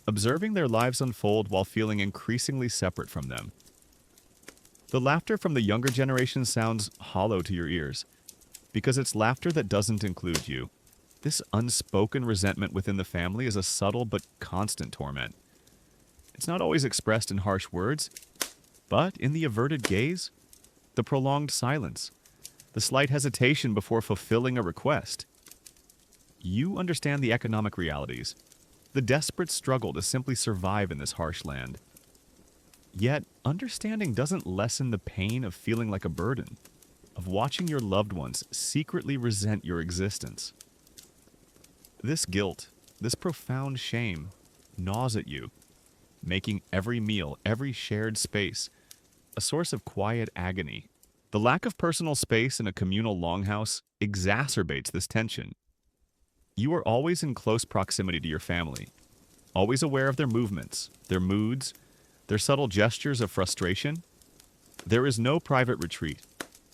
Speaker 1: observing their lives unfold while feeling increasingly separate from them. The laughter from the younger generation sounds hollow to your ears, because it's laughter that doesn't include you. This unspoken resentment within the family is a subtle but constant torment. It's not always expressed in harsh words, but in the averted gaze, the prolonged silence, the slight hesitation before fulfilling a request. You understand the economic realities, the desperate struggle to simply survive in this harsh land. Yet, understanding doesn't lessen the pain of feeling like a burden, of watching your loved ones secretly resent your existence. This guilt, this profound shame, gnaws at you, making every meal, every shared space, a source of quiet agony. The lack of personal space in a communal longhouse exacerbates this tension. You are always in close proximity to your family, always aware of their movements, their moods, their subtle gestures of frustration. There is no private retreat,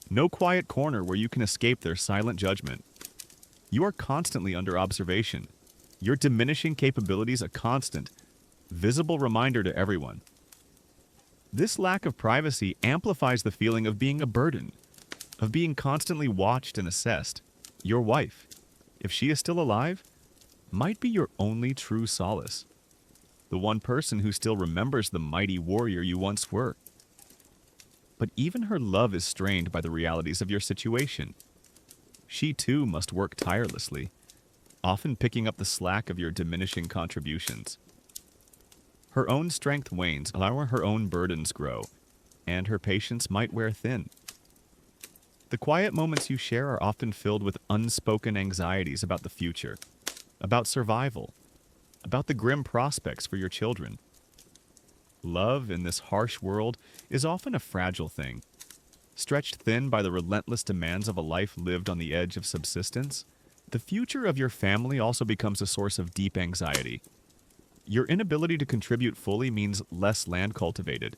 Speaker 1: no quiet corner where you can escape their silent judgment. You are constantly under observation, your diminishing capabilities a constant, visible reminder to everyone. This lack of privacy amplifies the feeling of being a burden, of being constantly watched and assessed. Your wife, if she is still alive, might be your only true solace, the one person who still remembers the mighty warrior you once were. But even her love is strained by the realities of your situation. She too must work tirelessly, often picking up the slack of your diminishing contributions. Her own strength wanes, allowing her own burdens grow, and her patience might wear thin. The quiet moments you share are often filled with unspoken anxieties about the future, about survival, about the grim prospects for your children. Love in this harsh world is often a fragile thing. Stretched thin by the relentless demands of a life lived on the edge of subsistence, the future of your family also becomes a source of deep anxiety. Your inability to contribute fully means less land cultivated,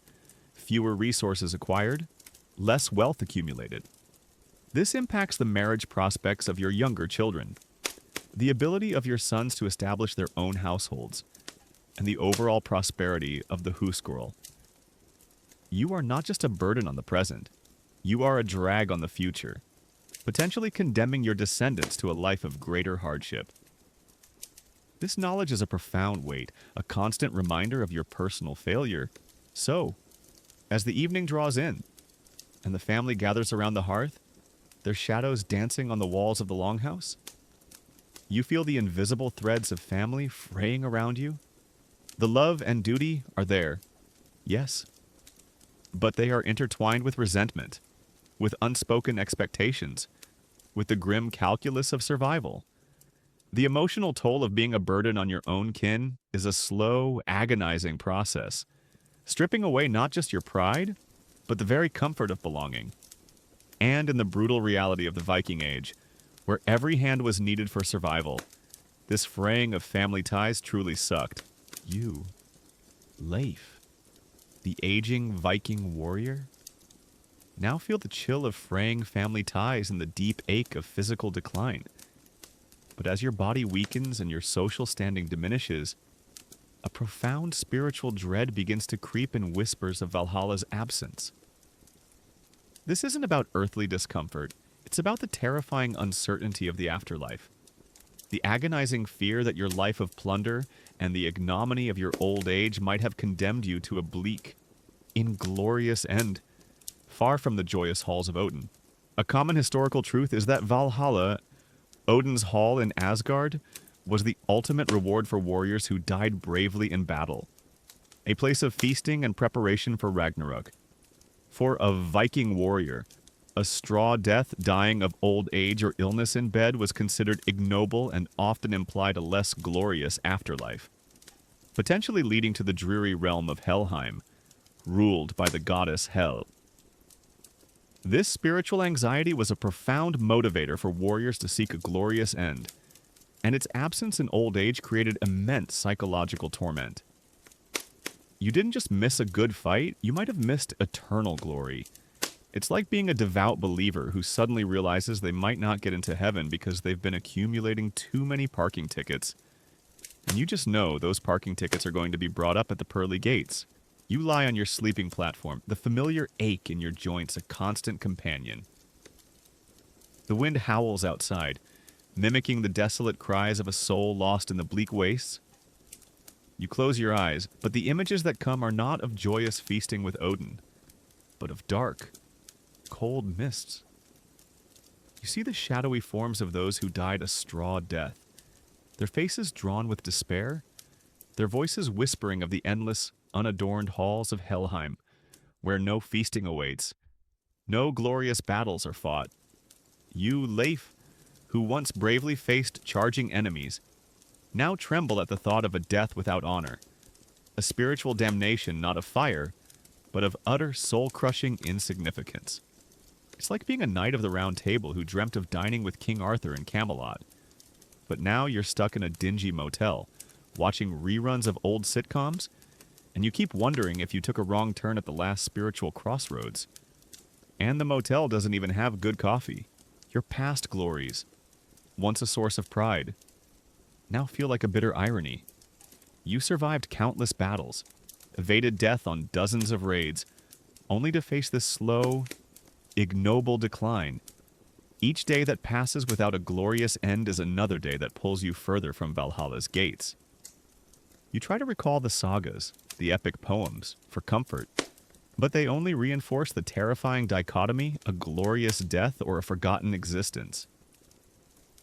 Speaker 1: fewer resources acquired, less wealth accumulated. This impacts the marriage prospects of your younger children, the ability of your sons to establish their own households, and the overall prosperity of the household. You are not just a burden on the present, you are a drag on the future, potentially condemning your descendants to a life of greater hardship. This knowledge is a profound weight, a constant reminder of your personal failure. So, as the evening draws in, and the family gathers around the hearth, their shadows dancing on the walls of the longhouse, you feel the invisible threads of family fraying around you. The love and duty are there, yes, but they are intertwined with resentment, with unspoken expectations, with the grim calculus of survival. The emotional toll of being a burden on your own kin is a slow, agonizing process, stripping away not just your pride, but the very comfort of belonging. And in the brutal reality of the Viking Age, where every hand was needed for survival, this fraying of family ties truly sucked. You, Leif, the aging Viking warrior, now feel the chill of fraying family ties and the deep ache of physical decline. But as your body weakens and your social standing diminishes, a profound spiritual dread begins to creep in whispers of Valhalla's absence. This isn't about earthly discomfort, it's about the terrifying uncertainty of the afterlife. The agonizing fear that your life of plunder and the ignominy of your old age might have condemned you to a bleak, inglorious end, far from the joyous halls of Odin. A common historical truth is that Valhalla, Odin's hall in Asgard, was the ultimate reward for warriors who died bravely in battle, a place of feasting and preparation for Ragnarok. For a Viking warrior, a straw death dying of old age or illness in bed was considered ignoble and often implied a less glorious afterlife, potentially leading to the dreary realm of Helheim, ruled by the goddess Hel. This spiritual anxiety was a profound motivator for warriors to seek a glorious end, and its absence in old age created immense psychological torment. You didn't just miss a good fight, you might have missed eternal glory. It's like being a devout believer who suddenly realizes they might not get into heaven because they've been accumulating too many parking tickets. And you just know those parking tickets are going to be brought up at the pearly gates. You lie on your sleeping platform, the familiar ache in your joints a constant companion. The wind howls outside, mimicking the desolate cries of a soul lost in the bleak wastes. You close your eyes, but the images that come are not of joyous feasting with Odin, but of dark, cold mists. You see the shadowy forms of those who died a straw death, their faces drawn with despair, their voices whispering of the endless, unadorned halls of Helheim, where no feasting awaits, no glorious battles are fought. You, Leif, who once bravely faced charging enemies, now tremble at the thought of a death without honor, a spiritual damnation not of fire, but of utter soul-crushing insignificance. It's like being a knight of the Round Table who dreamt of dining with King Arthur in Camelot. But now you're stuck in a dingy motel, watching reruns of old sitcoms, and you keep wondering if you took a wrong turn at the last spiritual crossroads. And the motel doesn't even have good coffee. Your past glories, once a source of pride, now feel like a bitter irony. You survived countless battles, evaded death on dozens of raids, only to face this slow, ignoble decline. Each day that passes without a glorious end is another day that pulls you further from Valhalla's gates. You try to recall the sagas, the epic poems, for comfort, but they only reinforce the terrifying dichotomy, a glorious death or a forgotten existence.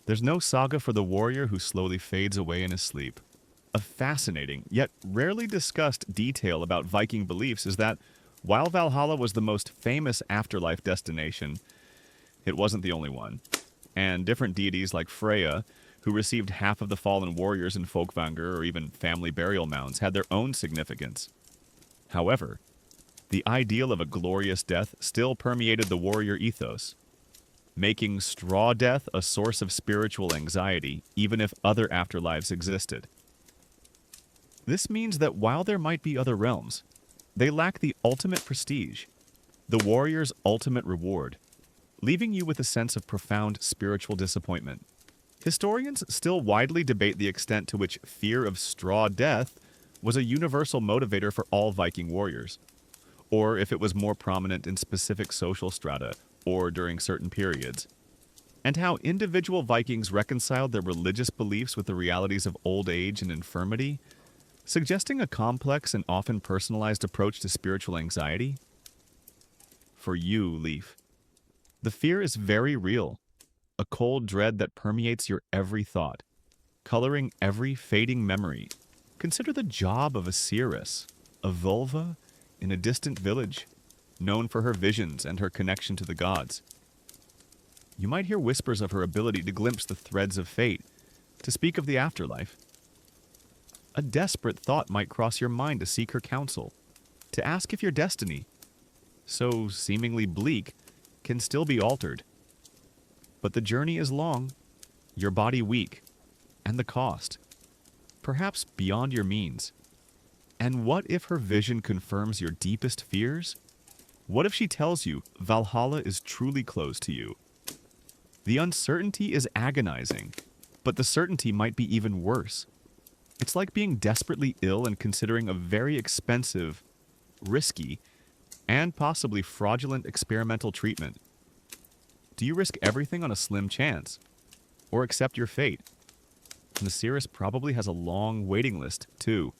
Speaker 1: There's no saga for the warrior who slowly fades away in his sleep. A fascinating, yet rarely discussed detail about Viking beliefs is that While Valhalla was the most famous afterlife destination, it wasn't the only one. And different deities like Freya, who received half of the fallen warriors in Folkvanger or even family burial mounds, had their own significance. However, the ideal of a glorious death still permeated the warrior ethos, making straw death a source of spiritual anxiety, even if other afterlives existed. This means that while there might be other realms, they lack the ultimate prestige, the warrior's ultimate reward, leaving you with a sense of profound spiritual disappointment. Historians still widely debate the extent to which fear of straw death was a universal motivator for all Viking warriors, or if it was more prominent in specific social strata or during certain periods, and how individual Vikings reconciled their religious beliefs with the realities of old age and infirmity, suggesting a complex and often personalized approach to spiritual anxiety. For you, Leaf, the fear is very real, a cold dread that permeates your every thought, coloring every fading memory. Consider the job of a seeress, a vulva in a distant village, known for her visions and her connection to the gods. You might hear whispers of her ability to glimpse the threads of fate, to speak of the afterlife. A desperate thought might cross your mind to seek her counsel, to ask if your destiny, so seemingly bleak, can still be altered. But the journey is long, your body weak, and the cost, perhaps beyond your means. And what if her vision confirms your deepest fears? What if she tells you Valhalla is truly close to you? The uncertainty is agonizing, but the certainty might be even worse. It's like being desperately ill and considering a very expensive, risky, and possibly fraudulent experimental treatment. Do you risk everything on a slim chance, or accept your fate? And the seeress probably has a long waiting list, too.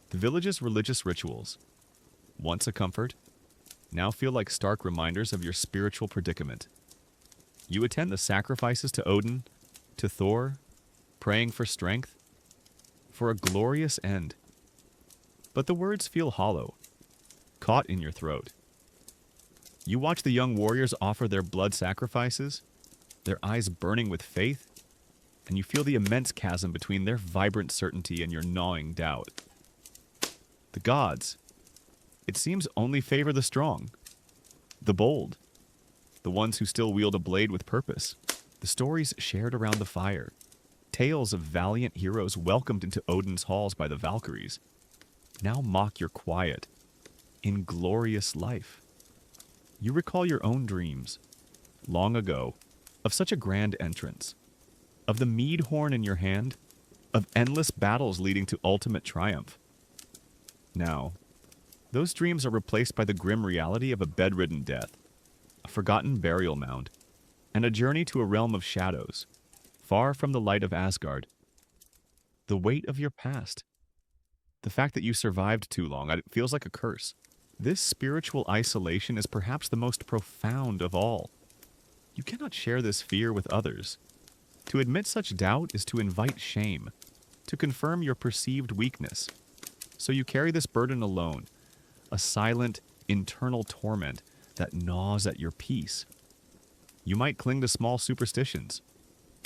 Speaker 1: The village's religious rituals, once a comfort, now feel like stark reminders of your spiritual predicament. You attend the sacrifices to Odin, to Thor, praying for strength, for a glorious end. But the words feel hollow, caught in your throat. You watch the young warriors offer their blood sacrifices, their eyes burning with faith, and you feel the immense chasm between their vibrant certainty and your gnawing doubt. The gods, it seems, only favor the strong, the bold, the ones who still wield a blade with purpose. The stories shared around the fire, tales of valiant heroes welcomed into Odin's halls by the Valkyries, now mock your quiet, inglorious life. You recall your own dreams, long ago, of such a grand entrance, of the mead horn in your hand, of endless battles leading to ultimate triumph. Now, those dreams are replaced by the grim reality of a bedridden death, a forgotten burial mound, and a journey to a realm of shadows, far from the light of Asgard. The weight of your past, the fact that you survived too long, it feels like a curse. This spiritual isolation is perhaps the most profound of all. You cannot share this fear with others. To admit such doubt is to invite shame, to confirm your perceived weakness. So you carry this burden alone, a silent, internal torment that gnaws at your peace. You might cling to small superstitions,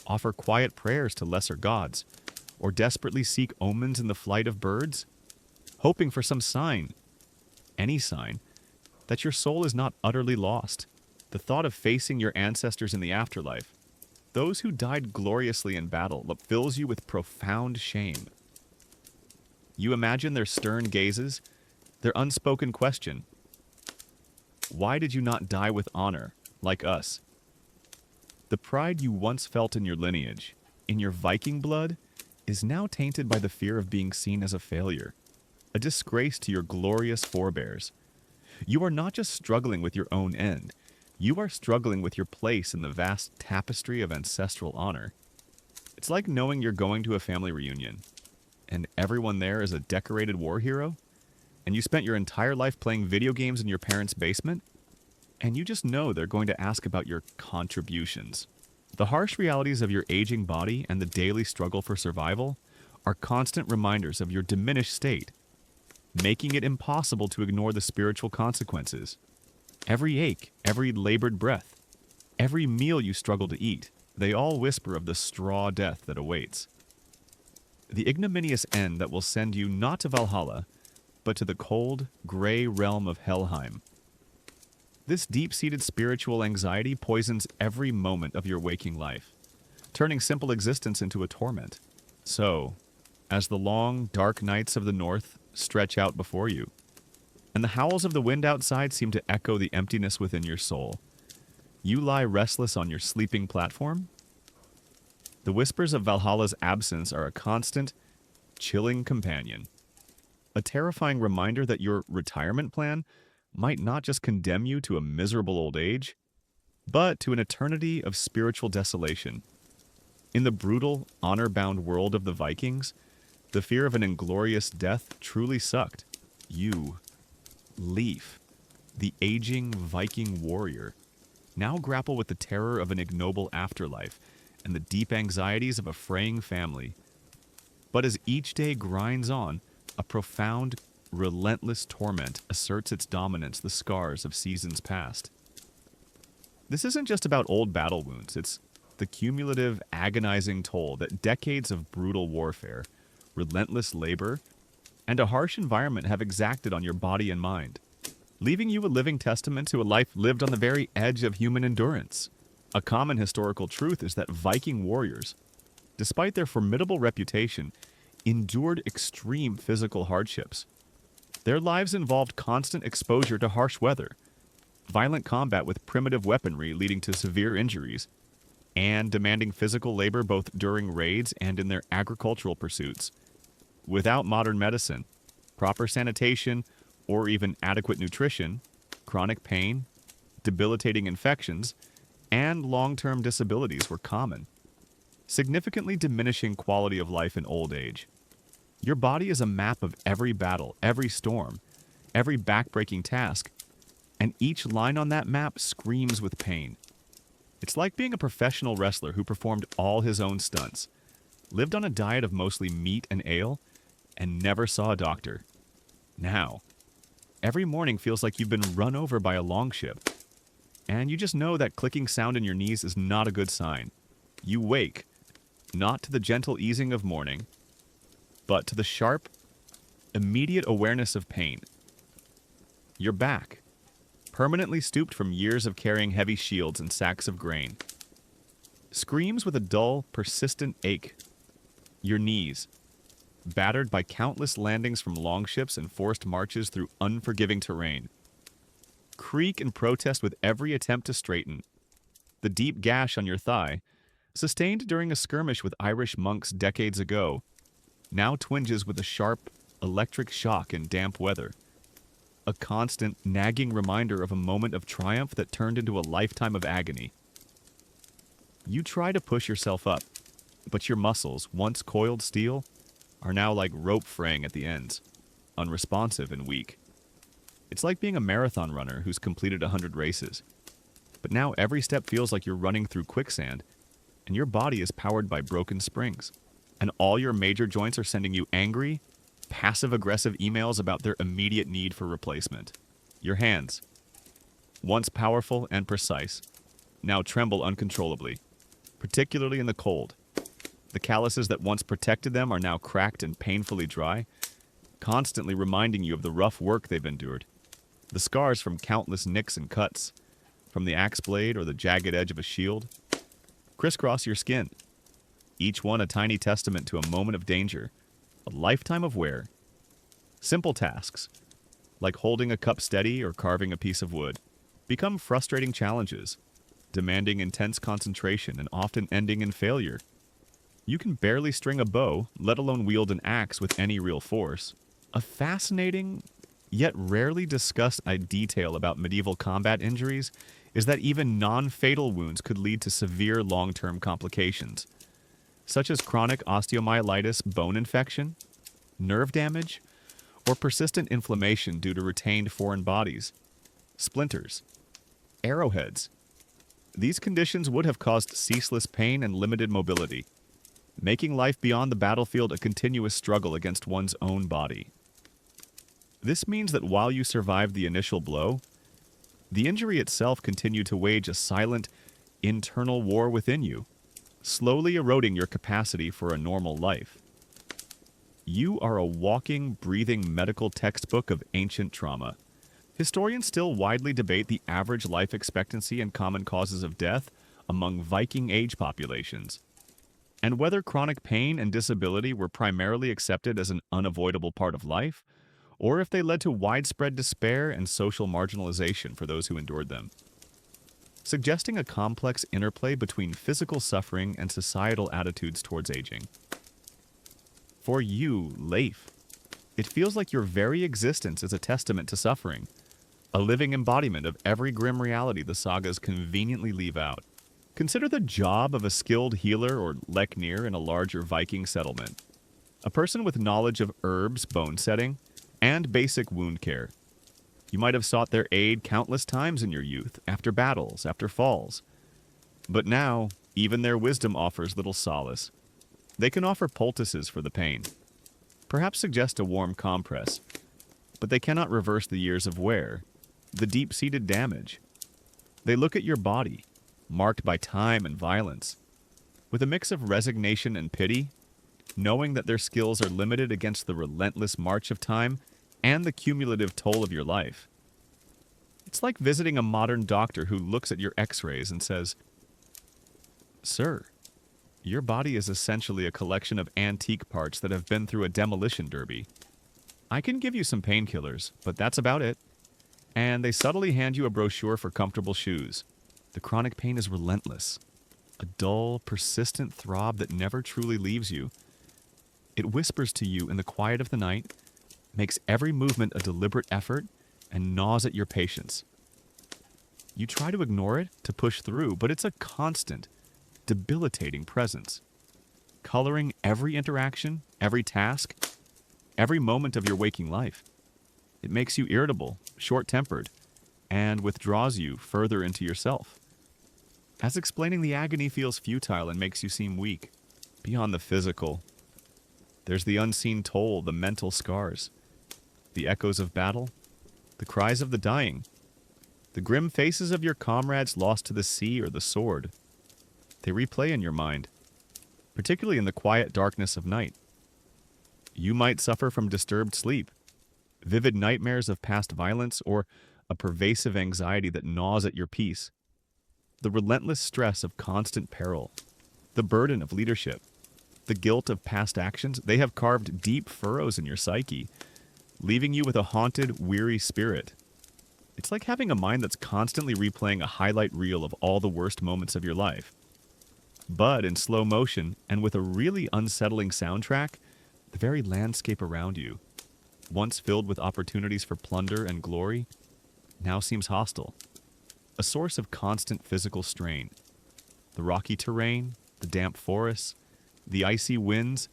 Speaker 1: offer quiet prayers to lesser gods, or desperately seek omens in the flight of birds, hoping for some sign, any sign, that your soul is not utterly lost. The thought of facing your ancestors in the afterlife, those who died gloriously in battle, fills you with profound shame. You imagine their stern gazes, their unspoken question, why did you not die with honor, like us? The pride you once felt in your lineage, in your Viking blood, is now tainted by the fear of being seen as a failure, a disgrace to your glorious forebears. You are not just struggling with your own end, you are struggling with your place in the vast tapestry of ancestral honor. It's like knowing you're going to a family reunion, and everyone there is a decorated war hero, and you spent your entire life playing video games in your parents' basement, and you just know they're going to ask about your contributions. The harsh realities of your aging body and the daily struggle for survival are constant reminders of your diminished state. making it impossible to ignore the spiritual consequences. Every ache, every labored breath, every meal you struggle to eat, they all whisper of the straw death that awaits. The ignominious end that will send you not to Valhalla, but to the cold, gray realm of Helheim. This deep-seated spiritual anxiety poisons every moment of your waking life, turning simple existence into a torment. So, as the long, dark nights of the north stretch out before you, and the howls of the wind outside seem to echo the emptiness within your soul, you lie restless on your sleeping platform. The whispers of Valhalla's absence are a constant, chilling companion, a terrifying reminder that your retirement plan might not just condemn you to a miserable old age, but to an eternity of spiritual desolation. In the brutal, honor-bound world of the Vikings, the fear of an inglorious death truly sucked. You, Leif, the aging Viking warrior, now grapple with the terror of an ignoble afterlife and the deep anxieties of a fraying family. But as each day grinds on, a profound, relentless torment asserts its dominance, the scars of seasons past. This isn't just about old battle wounds, it's the cumulative, agonizing toll that decades of brutal warfare, relentless labor, and a harsh environment have exacted on your body and mind, leaving you a living testament to a life lived on the very edge of human endurance. A common historical truth is that Viking warriors, despite their formidable reputation, endured extreme physical hardships. Their lives involved constant exposure to harsh weather, violent combat with primitive weaponry leading to severe injuries, and demanding physical labor both during raids and in their agricultural pursuits. Without modern medicine, proper sanitation, or even adequate nutrition, chronic pain, debilitating infections, and long-term disabilities were common, significantly diminishing quality of life in old age. Your body is a map of every battle, every storm, every back-breaking task, and each line on that map screams with pain. It's like being a professional wrestler who performed all his own stunts, lived on a diet of mostly meat and ale, and never saw a doctor. Now, every morning feels like you've been run over by a longship, and you just know that clicking sound in your knees is not a good sign. You wake, not to the gentle easing of morning, but to the sharp, immediate awareness of pain. Your back, permanently stooped from years of carrying heavy shields and sacks of grain, screams with a dull, persistent ache. Your knees, battered by countless landings from longships and forced marches through unforgiving terrain, creak in protest with every attempt to straighten. The deep gash on your thigh, sustained during a skirmish with Irish monks decades ago, now twinges with a sharp, electric shock in damp weather. A constant, nagging reminder of a moment of triumph that turned into a lifetime of agony. You try to push yourself up, but your muscles, once coiled steel, are now like rope fraying at the ends, unresponsive and weak. It's like being a marathon runner who's completed 100 races, but now every step feels like you're running through quicksand, and your body is powered by broken springs, and all your major joints are sending you angry, passive-aggressive emails about their immediate need for replacement. Your hands, once powerful and precise, now tremble uncontrollably, particularly in the cold. The calluses that once protected them are now cracked and painfully dry, constantly reminding you of the rough work they've endured. The scars from countless nicks and cuts, from the axe blade or the jagged edge of a shield, crisscross your skin, each one a tiny testament to a moment of danger, a lifetime of wear. Simple tasks, like holding a cup steady or carving a piece of wood, become frustrating challenges, demanding intense concentration and often ending in failure. You can barely string a bow, let alone wield an axe with any real force. A fascinating, yet rarely discussed detail about medieval combat injuries is that even non-fatal wounds could lead to severe long-term complications, such as chronic osteomyelitis, bone infection, nerve damage, or persistent inflammation due to retained foreign bodies, splinters, arrowheads. These conditions would have caused ceaseless pain and limited mobility, making life beyond the battlefield a continuous struggle against one's own body. This means that while you survived the initial blow, the injury itself continued to wage a silent, internal war within you, slowly eroding your capacity for a normal life. You are a walking, breathing medical textbook of ancient trauma. Historians still widely debate the average life expectancy and common causes of death among Viking age populations, and whether chronic pain and disability were primarily accepted as an unavoidable part of life, or if they led to widespread despair and social marginalization for those who endured them, suggesting a complex interplay between physical suffering and societal attitudes towards aging. For you, Leif, it feels like your very existence is a testament to suffering, a living embodiment of every grim reality the sagas conveniently leave out. Consider the job of a skilled healer or leknir in a larger Viking settlement. A person with knowledge of herbs, bone setting, and basic wound care. You might have sought their aid countless times in your youth, after battles, after falls. But now, even their wisdom offers little solace. They can offer poultices for the pain, perhaps suggest a warm compress, but they cannot reverse the years of wear, the deep-seated damage. They look at your body, marked by time and violence, with a mix of resignation and pity, knowing that their skills are limited against the relentless march of time and the cumulative toll of your life. It's like visiting a modern doctor who looks at your x-rays and says, "Sir, your body is essentially a collection of antique parts that have been through a demolition derby. I can give you some painkillers, but that's about it." And they subtly hand you a brochure for comfortable shoes. The chronic pain is relentless, a dull, persistent throb that never truly leaves you. It whispers to you in the quiet of the night, makes every movement a deliberate effort, and gnaws at your patience. You try to ignore it, to push through, but it's a constant, debilitating presence, coloring every interaction, every task, every moment of your waking life. It makes you irritable, short-tempered, and withdraws you further into yourself. As explaining the agony feels futile and makes you seem weak. Beyond the physical, there's the unseen toll, the mental scars, the echoes of battle, the cries of the dying, the grim faces of your comrades lost to the sea or the sword. They replay in your mind, particularly in the quiet darkness of night. You might suffer from disturbed sleep, vivid nightmares of past violence, or a pervasive anxiety that gnaws at your peace. The relentless stress of constant peril, the burden of leadership, the guilt of past actions, they have carved deep furrows in your psyche, leaving you with a haunted, weary spirit. It's like having a mind that's constantly replaying a highlight reel of all the worst moments of your life. But in slow motion, and with a really unsettling soundtrack, the very landscape around you, once filled with opportunities for plunder and glory, now seems hostile. A source of constant physical strain. The rocky terrain, the damp forests, the icy winds,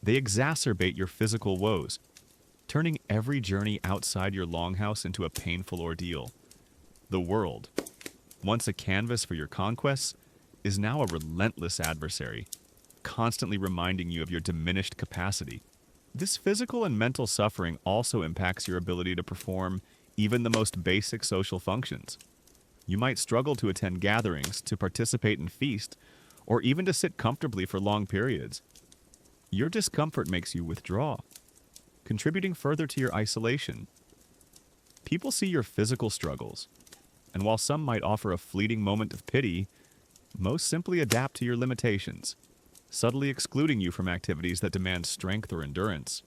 Speaker 1: they exacerbate your physical woes, turning every journey outside your longhouse into a painful ordeal. The world, once a canvas for your conquests, is now a relentless adversary, constantly reminding you of your diminished capacity. This physical and mental suffering also impacts your ability to perform even the most basic social functions. You might struggle to attend gatherings, to participate in feast, or even to sit comfortably for long periods. Your discomfort makes you withdraw, contributing further to your isolation. People see your physical struggles, and while some might offer a fleeting moment of pity, most simply adapt to your limitations, subtly excluding you from activities that demand strength or endurance.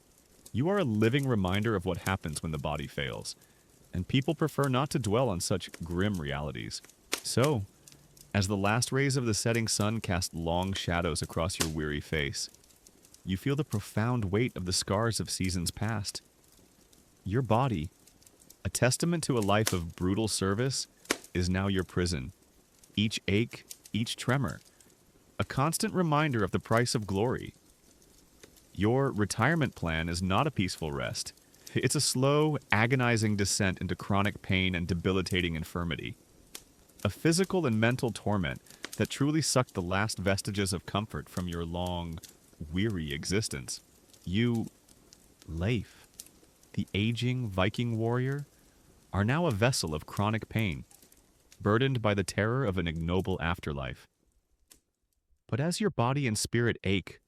Speaker 1: You are a living reminder of what happens when the body fails, and people prefer not to dwell on such grim realities. So, as the last rays of the setting sun cast long shadows across your weary face, you feel the profound weight of the scars of seasons past. Your body, a testament to a life of brutal service, is now your prison. Each ache, each tremor, a constant reminder of the price of glory. Your retirement plan is not a peaceful rest. It's a slow, agonizing descent into chronic pain and debilitating infirmity. A physical and mental torment that truly sucked the last vestiges of comfort from your long, weary existence. You, Leif, the aging Viking warrior, are now a vessel of chronic pain, burdened by the terror of an ignoble afterlife. But as your body and spirit ache,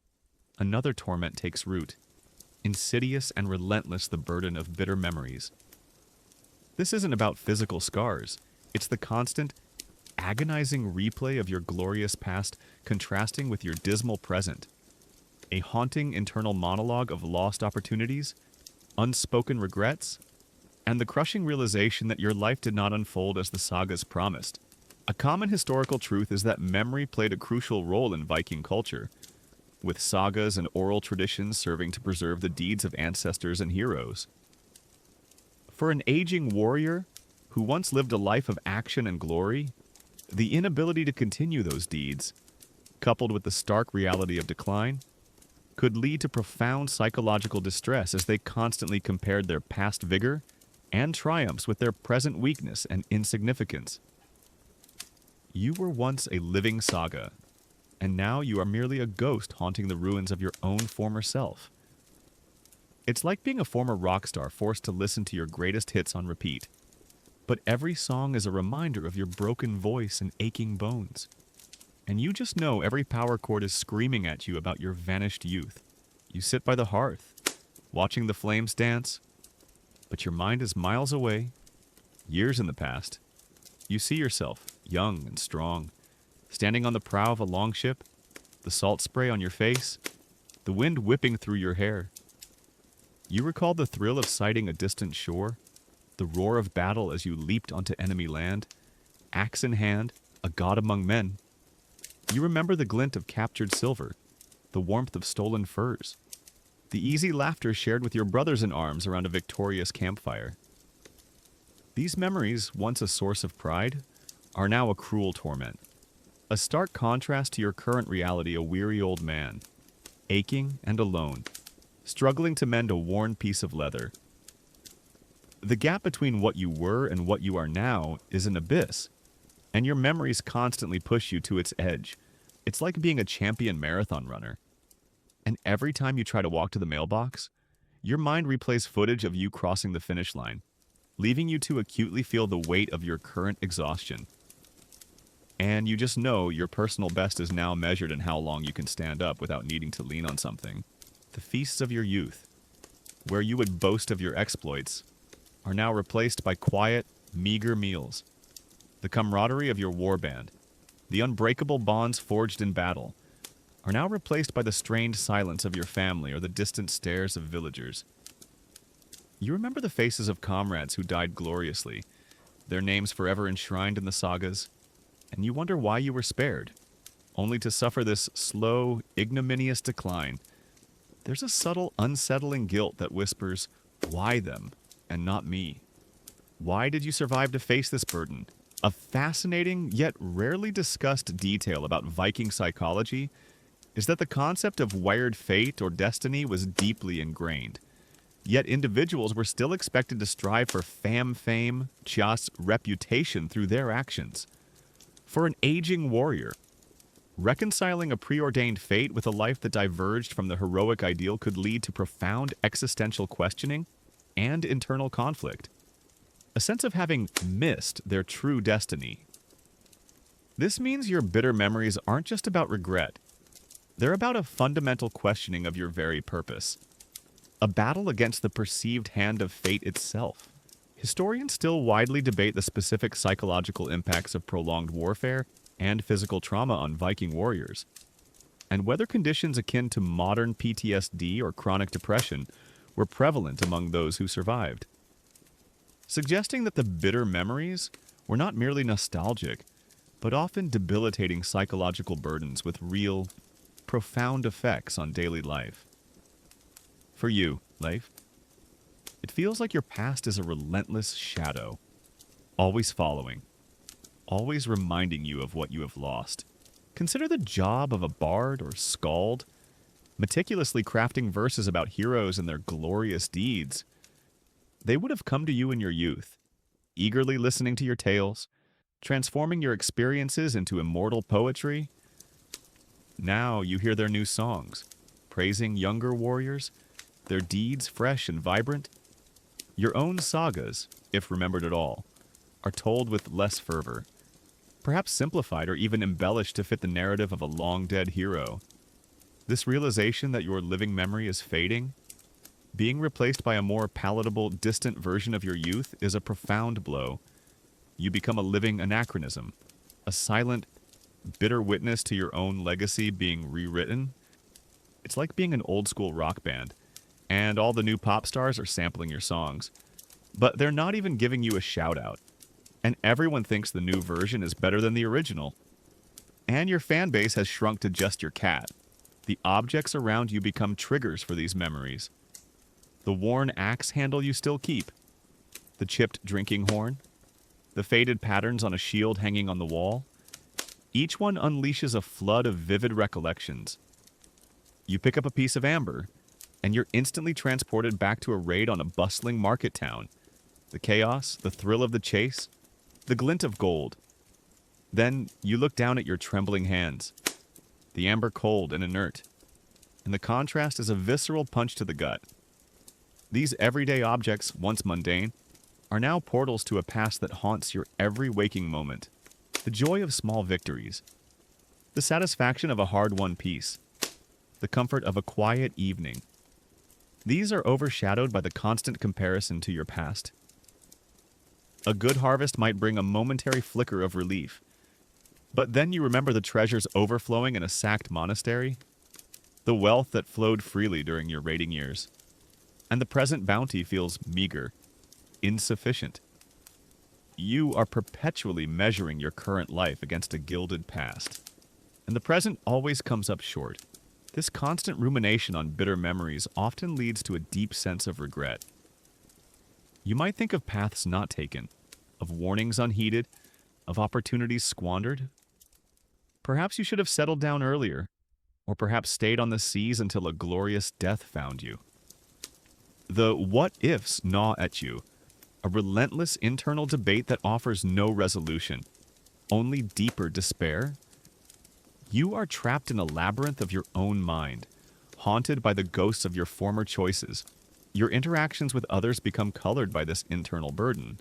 Speaker 1: another torment takes root, insidious and relentless, the burden of bitter memories. This isn't about physical scars. It's the constant, agonizing replay of your glorious past contrasting with your dismal present. A haunting internal monologue of lost opportunities, unspoken regrets, and the crushing realization that your life did not unfold as the sagas promised. A common historical truth is that memory played a crucial role in Viking culture, with sagas and oral traditions serving to preserve the deeds of ancestors and heroes. For an aging warrior who once lived a life of action and glory, the inability to continue those deeds, coupled with the stark reality of decline, could lead to profound psychological distress as they constantly compared their past vigor and triumphs with their present weakness and insignificance. You were once a living saga, and now you are merely a ghost haunting the ruins of your own former self. It's like being a former rock star forced to listen to your greatest hits on repeat, but every song is a reminder of your broken voice and aching bones. And you just know every power chord is screaming at you about your vanished youth. You sit by the hearth, watching the flames dance, but your mind is miles away, years in the past. You see yourself, young and strong, standing on the prow of a longship, the salt spray on your face, the wind whipping through your hair. You recall the thrill of sighting a distant shore, the roar of battle as you leaped onto enemy land, axe in hand, a god among men. You remember the glint of captured silver, the warmth of stolen furs, the easy laughter shared with your brothers in arms around a victorious campfire. These memories, once a source of pride, are now a cruel torment. A stark contrast to your current reality, a weary old man, aching and alone, struggling to mend a worn piece of leather. The gap between what you were and what you are now is an abyss, and your memories constantly push you to its edge. It's like being a champion marathon runner. And every time you try to walk to the mailbox, your mind replays footage of you crossing the finish line, leaving you to acutely feel the weight of your current exhaustion. And you just know your personal best is now measured in how long you can stand up without needing to lean on something. The feasts of your youth, where you would boast of your exploits, are now replaced by quiet, meager meals. The camaraderie of your warband, the unbreakable bonds forged in battle, are now replaced by the strained silence of your family or the distant stares of villagers. You remember the faces of comrades who died gloriously, their names forever enshrined in the sagas, and you wonder why you were spared, only to suffer this slow, ignominious decline. There's a subtle, unsettling guilt that whispers, "Why them, and not me? Why did you survive to face this burden?" A fascinating, yet rarely discussed detail about Viking psychology is that the concept of wired fate or destiny was deeply ingrained. Yet individuals were still expected to strive for fame, just reputation through their actions. For an aging warrior, reconciling a preordained fate with a life that diverged from the heroic ideal could lead to profound existential questioning and internal conflict. A sense of having missed their true destiny. This means your bitter memories aren't just about regret. They're about a fundamental questioning of your very purpose. A battle against the perceived hand of fate itself. Historians still widely debate the specific psychological impacts of prolonged warfare and physical trauma on Viking warriors, and whether conditions akin to modern PTSD or chronic depression were prevalent among those who survived, suggesting that the bitter memories were not merely nostalgic, but often debilitating psychological burdens with real, profound effects on daily life. For you, Leif, it feels like your past is a relentless shadow, always following, always reminding you of what you have lost. Consider the job of a bard or skald, meticulously crafting verses about heroes and their glorious deeds. They would have come to you in your youth, eagerly listening to your tales, transforming your experiences into immortal poetry. Now you hear their new songs, praising younger warriors, their deeds fresh and vibrant, Your own sagas, if remembered at all, are told with less fervor, perhaps simplified or even embellished to fit the narrative of a long-dead hero. This realization that your living memory is fading, being replaced by a more palatable, distant version of your youth, is a profound blow. You become a living anachronism, a silent, bitter witness to your own legacy being rewritten. It's like being an old-school rock band, and all the new pop stars are sampling your songs. But they're not even giving you a shout-out, and everyone thinks the new version is better than the original. And your fan base has shrunk to just your cat. The objects around you become triggers for these memories. The worn axe handle you still keep, the chipped drinking horn, the faded patterns on a shield hanging on the wall. Each one unleashes a flood of vivid recollections. You pick up a piece of amber, and you're instantly transported back to a raid on a bustling market town. The chaos, the thrill of the chase, the glint of gold. Then you look down at your trembling hands, the amber cold and inert, and the contrast is a visceral punch to the gut. These everyday objects, once mundane, are now portals to a past that haunts your every waking moment. The joy of small victories, the satisfaction of a hard-won peace, the comfort of a quiet evening. These are overshadowed by the constant comparison to your past. A good harvest might bring a momentary flicker of relief, but then you remember the treasures overflowing in a sacked monastery, the wealth that flowed freely during your raiding years, and the present bounty feels meager, insufficient. You are perpetually measuring your current life against a gilded past, and the present always comes up short. This constant rumination on bitter memories often leads to a deep sense of regret. You might think of paths not taken, of warnings unheeded, of opportunities squandered. Perhaps you should have settled down earlier, or perhaps stayed on the seas until a glorious death found you. The what-ifs gnaw at you, a relentless internal debate that offers no resolution, only deeper despair. You are trapped in a labyrinth of your own mind, haunted by the ghosts of your former choices. Your interactions with others become colored by this internal burden.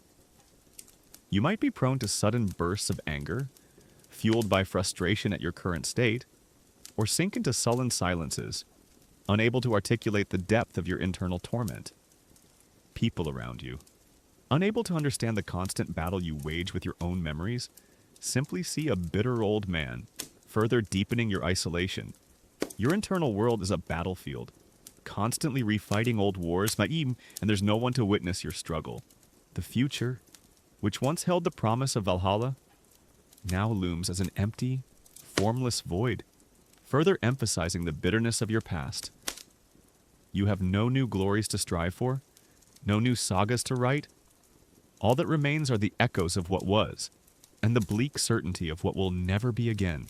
Speaker 1: You might be prone to sudden bursts of anger, fueled by frustration at your current state, or sink into sullen silences, unable to articulate the depth of your internal torment. People around you, unable to understand the constant battle you wage with your own memories, simply see a bitter old man, further deepening your isolation. Your internal world is a battlefield, constantly refighting old wars, and there's no one to witness your struggle. The future, which once held the promise of Valhalla, now looms as an empty, formless void, further emphasizing the bitterness of your past. You have no new glories to strive for, no new sagas to write. All that remains are the echoes of what was, and the bleak certainty of what will never be again.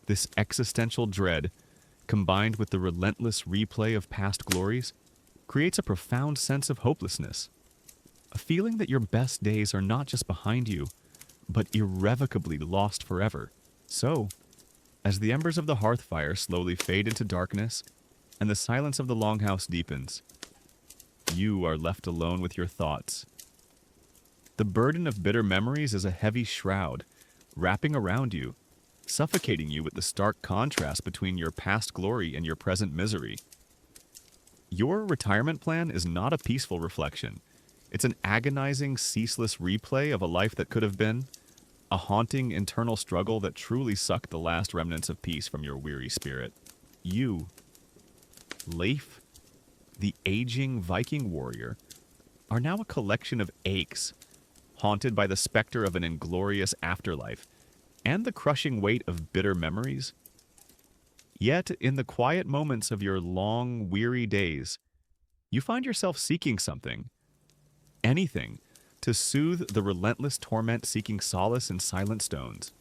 Speaker 1: This existential dread, combined with the relentless replay of past glories, creates a profound sense of hopelessness. A feeling that your best days are not just behind you, but irrevocably lost forever. So, as the embers of the hearth fire slowly fade into darkness, and the silence of the longhouse deepens, you are left alone with your thoughts. The burden of bitter memories is a heavy shroud, wrapping around you, suffocating you with the stark contrast between your past glory and your present misery. Your retirement plan is not a peaceful reflection. It's an agonizing, ceaseless replay of a life that could have been, a haunting internal struggle that truly sucked the last remnants of peace from your weary spirit. You, Leif, the aging Viking warrior, are now a collection of aches, haunted by the specter of an inglorious afterlife, and the crushing weight of bitter memories. Yet, in the quiet moments of your long, weary days, you find yourself seeking something, anything, to soothe the relentless torment seeking solace in silent stones.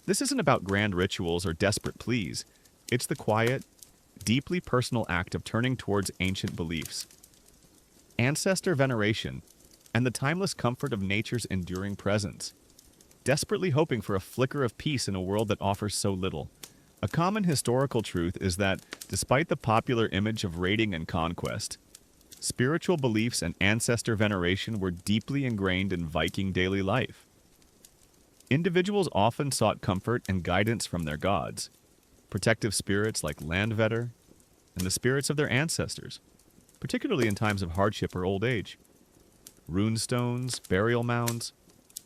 Speaker 1: This isn't about grand rituals or desperate pleas. It's the quiet, deeply personal act of turning towards ancient beliefs, ancestor veneration, and the timeless comfort of nature's enduring presence, desperately hoping for a flicker of peace in a world that offers so little. A common historical truth is that, despite the popular image of raiding and conquest, Spiritual beliefs and ancestor veneration were deeply ingrained in Viking daily life. Individuals often sought comfort and guidance from their gods, protective spirits like Landvetter, and the spirits of their ancestors, particularly in times of hardship or old age. Runestones, burial mounds,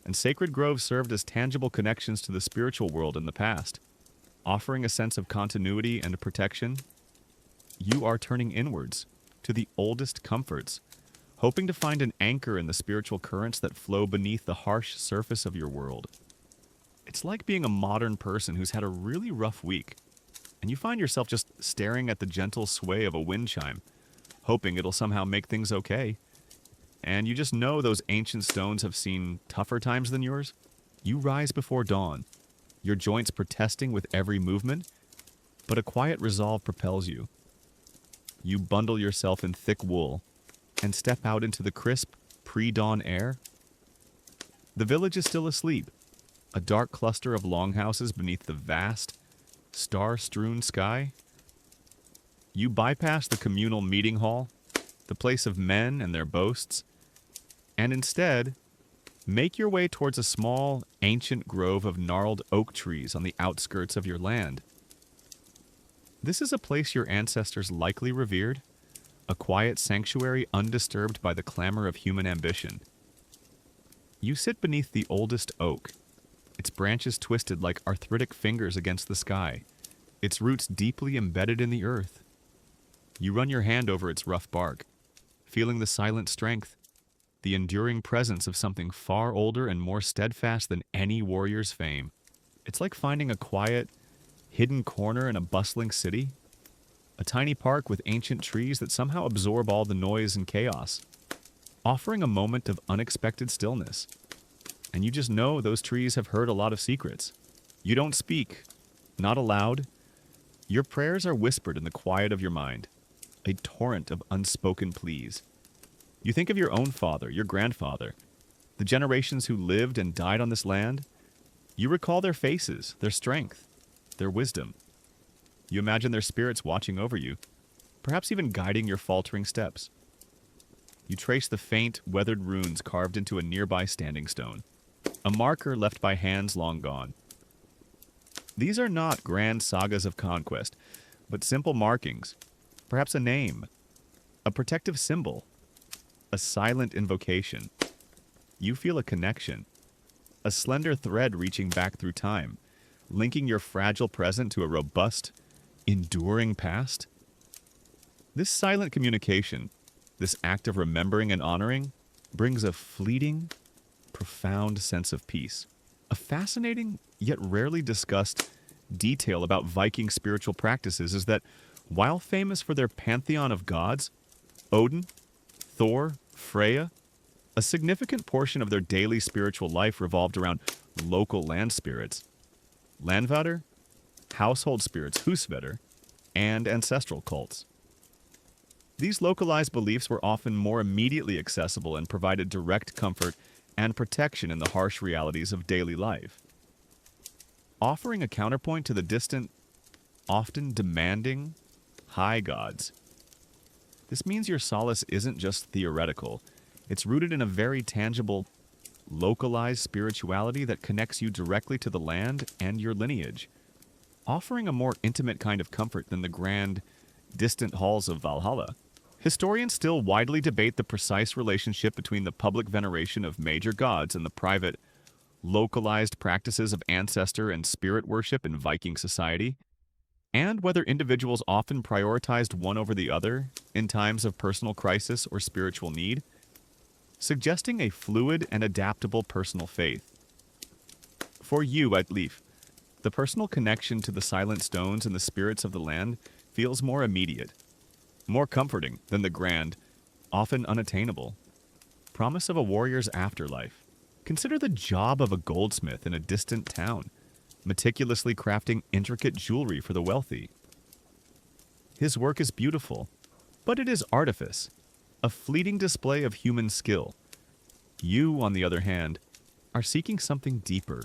Speaker 1: and sacred groves served as tangible connections to the spiritual world in the past, offering a sense of continuity and protection. You are turning inwards to the oldest comforts, hoping to find an anchor in the spiritual currents that flow beneath the harsh surface of your world. It's like being a modern person who's had a really rough week, and you find yourself just staring at the gentle sway of a wind chime, hoping it'll somehow make things okay. And you just know those ancient stones have seen tougher times than yours. You rise before dawn, your joints protesting with every movement, but a quiet resolve propels you. You bundle yourself in thick wool and step out into the crisp, pre-dawn air. The village is still asleep, a dark cluster of longhouses beneath the vast, star-strewn sky. You bypass the communal meeting hall, the place of men and their boasts, and instead make your way towards a small, ancient grove of gnarled oak trees on the outskirts of your land. This is a place your ancestors likely revered, a quiet sanctuary undisturbed by the clamor of human ambition. You sit beneath the oldest oak, its branches twisted like arthritic fingers against the sky, its roots deeply embedded in the earth. You run your hand over its rough bark, feeling the silent strength, the enduring presence of something far older and more steadfast than any warrior's fame. It's like finding a quiet, hidden corner in a bustling city, a tiny park with ancient trees that somehow absorb all the noise and chaos, offering a moment of unexpected stillness. And you just know those trees have heard a lot of secrets. You don't speak, not aloud. Your prayers are whispered in the quiet of your mind, a torrent of unspoken pleas. You think of your own father, your grandfather, the generations who lived and died on this land. You recall their faces, their strength, their wisdom. You imagine their spirits watching over you, perhaps even guiding your faltering steps. You trace the faint, weathered runes carved into a nearby standing stone, a marker left by hands long gone. These are not grand sagas of conquest, but simple markings, perhaps a name, a protective symbol, a silent invocation. You feel a connection, a slender thread reaching back through time, linking your fragile present to a robust, enduring past. This silent communication, this act of remembering and honoring, brings a fleeting, profound sense of peace. A fascinating, yet rarely discussed, detail about Viking spiritual practices is that, while famous for their pantheon of gods, Odin, Thor, Freya, a significant portion of their daily spiritual life revolved around local land spirits, Landvater, household spirits, Husvetter, and ancestral cults. These localized beliefs were often more immediately accessible and provided direct comfort and protection in the harsh realities of daily life. Offering a counterpoint to the distant, often demanding, high gods. This means your solace isn't just theoretical. It's rooted in a very tangible, localized spirituality that connects you directly to the land and your lineage, offering a more intimate kind of comfort than the grand, distant halls of Valhalla. Historians still widely debate the precise relationship between the public veneration of major gods and the private, localized practices of ancestor and spirit worship in Viking society, and whether individuals often prioritized one over the other in times of personal crisis or spiritual need, suggesting a fluid and adaptable personal faith. For you, at Leaf, the personal connection to the silent stones and the spirits of the land feels more immediate, more comforting than the grand, often unattainable, promise of a warrior's afterlife. Consider the job of a goldsmith in a distant town, meticulously crafting intricate jewelry for the wealthy. His work is beautiful, but it is artifice, a fleeting display of human skill. You, on the other hand, are seeking something deeper,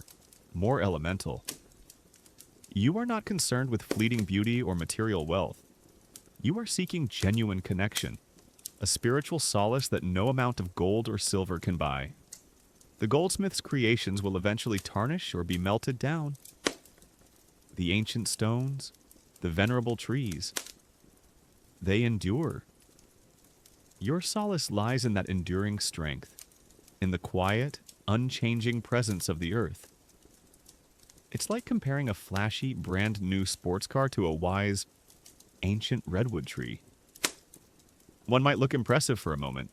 Speaker 1: more elemental. You are not concerned with fleeting beauty or material wealth. You are seeking genuine connection, a spiritual solace that no amount of gold or silver can buy. The goldsmith's creations will eventually tarnish or be melted down. The ancient stones, the venerable trees, they endure. Your solace lies in that enduring strength, in the quiet, unchanging presence of the earth. It's like comparing a flashy, brand new sports car to a wise, ancient redwood tree. One might look impressive for a moment,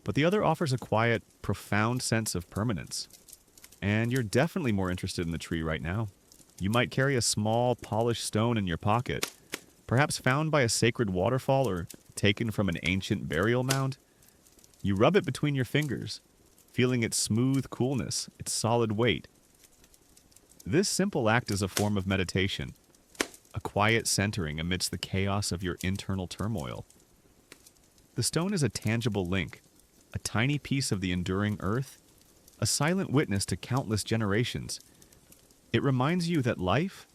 Speaker 1: but the other offers a quiet, profound sense of permanence. And you're definitely more interested in the tree right now. You might carry a small, polished stone in your pocket, perhaps found by a sacred waterfall or taken from an ancient burial mound. You rub it between your fingers, feeling its smooth coolness, its solid weight. This simple act is a form of meditation, a quiet centering amidst the chaos of your internal turmoil. The stone is a tangible link, a tiny piece of the enduring earth, a silent witness to countless generations. It reminds you that life,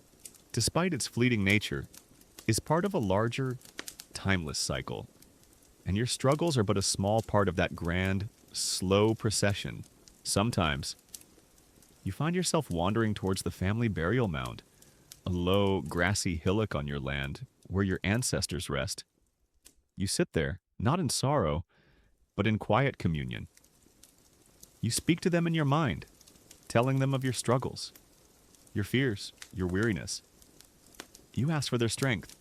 Speaker 1: despite its fleeting nature, is part of a larger, timeless cycle, and your struggles are but a small part of that grand, slow procession. Sometimes, you find yourself wandering towards the family burial mound, a low, grassy hillock on your land where your ancestors rest. You sit there, not in sorrow, but in quiet communion. You speak to them in your mind, telling them of your struggles, your fears, your weariness. You ask for their strength,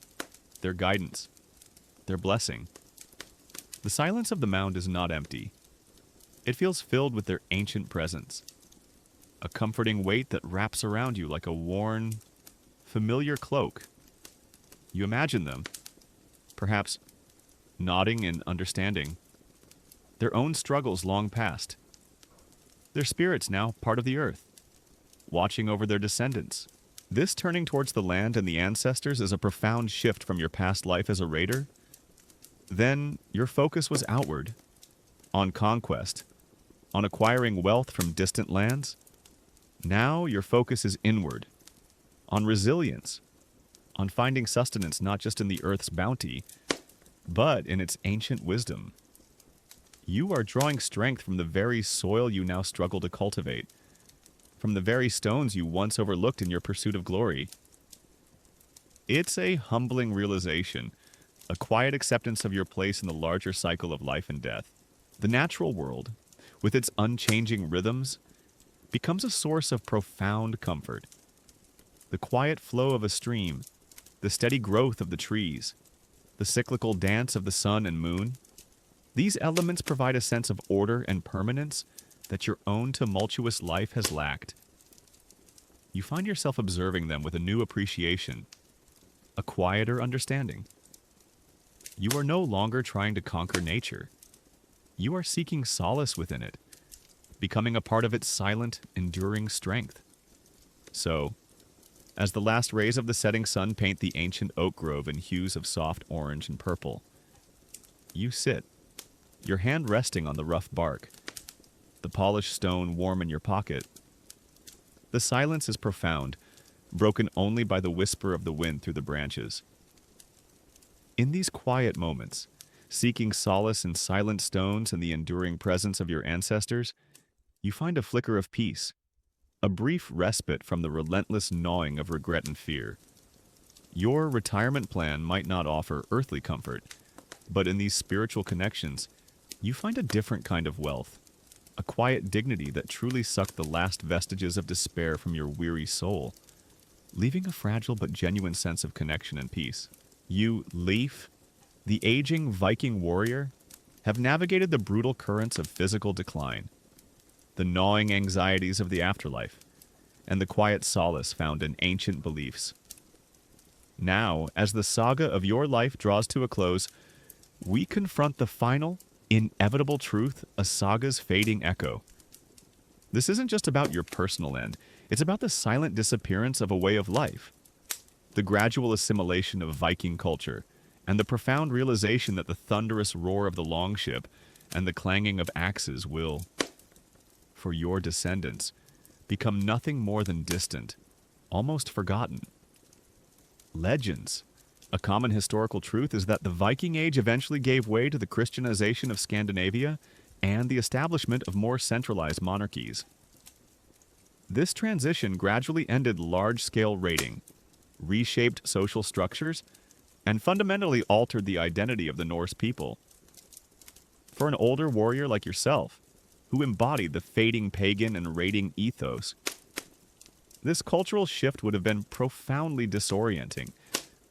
Speaker 1: their guidance, their blessing. The silence of the mound is not empty. It feels filled with their ancient presence, a comforting weight that wraps around you like a worn, familiar cloak. You imagine them, perhaps nodding in understanding, their own struggles long past, their spirits now part of the earth, watching over their descendants. This turning towards the land and the ancestors is a profound shift from your past life as a raider. Then your focus was outward, on conquest, on acquiring wealth from distant lands. Now your focus is inward, on resilience, on finding sustenance not just in the earth's bounty, but in its ancient wisdom. You are drawing strength from the very soil you now struggle to cultivate, from the very stones you once overlooked in your pursuit of glory. It's a humbling realization, a quiet acceptance of your place in the larger cycle of life and death. The natural world, with its unchanging rhythms, becomes a source of profound comfort. The quiet flow of a stream, the steady growth of the trees, the cyclical dance of the sun and moon, these elements provide a sense of order and permanence that your own tumultuous life has lacked. You find yourself observing them with a new appreciation, a quieter understanding. You are no longer trying to conquer nature. You are seeking solace within it, becoming a part of its silent, enduring strength. So, as the last rays of the setting sun paint the ancient oak grove in hues of soft orange and purple, you sit, your hand resting on the rough bark, the polished stone warm in your pocket. The silence is profound, broken only by the whisper of the wind through the branches. In these quiet moments, seeking solace in silent stones and the enduring presence of your ancestors, you find a flicker of peace, a brief respite from the relentless gnawing of regret and fear. Your retirement plan might not offer earthly comfort, but in these spiritual connections, you find a different kind of wealth, a quiet dignity that truly sucked the last vestiges of despair from your weary soul, leaving a fragile but genuine sense of connection and peace. You, Leif, the aging Viking warrior, have navigated the brutal currents of physical decline, the gnawing anxieties of the afterlife, and the quiet solace found in ancient beliefs. Now, as the saga of your life draws to a close, we confront the final, inevitable truth, a saga's fading echo. This isn't just about your personal end, it's about the silent disappearance of a way of life, the gradual assimilation of Viking culture, and the profound realization that the thunderous roar of the longship and the clanging of axes will, for your descendants, become nothing more than distant, almost forgotten legends, A common historical truth is that the Viking Age eventually gave way to the Christianization of Scandinavia and the establishment of more centralized monarchies. This transition gradually ended large-scale raiding, reshaped social structures, and fundamentally altered the identity of the Norse people. For an older warrior like yourself, who embodied the fading pagan and raiding ethos, this cultural shift would have been profoundly disorienting,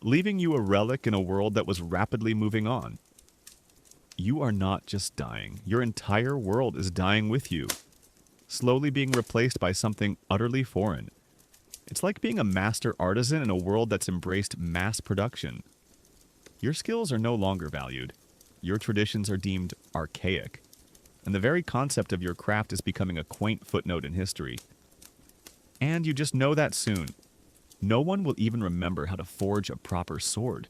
Speaker 1: leaving you a relic in a world that was rapidly moving on. You are not just dying, your entire world is dying with you, slowly being replaced by something utterly foreign. It's like being a master artisan in a world that's embraced mass production. Your skills are no longer valued. Your traditions are deemed archaic, and the very concept of your craft is becoming a quaint footnote in history. And you just know that soon. No one will even remember how to forge a proper sword,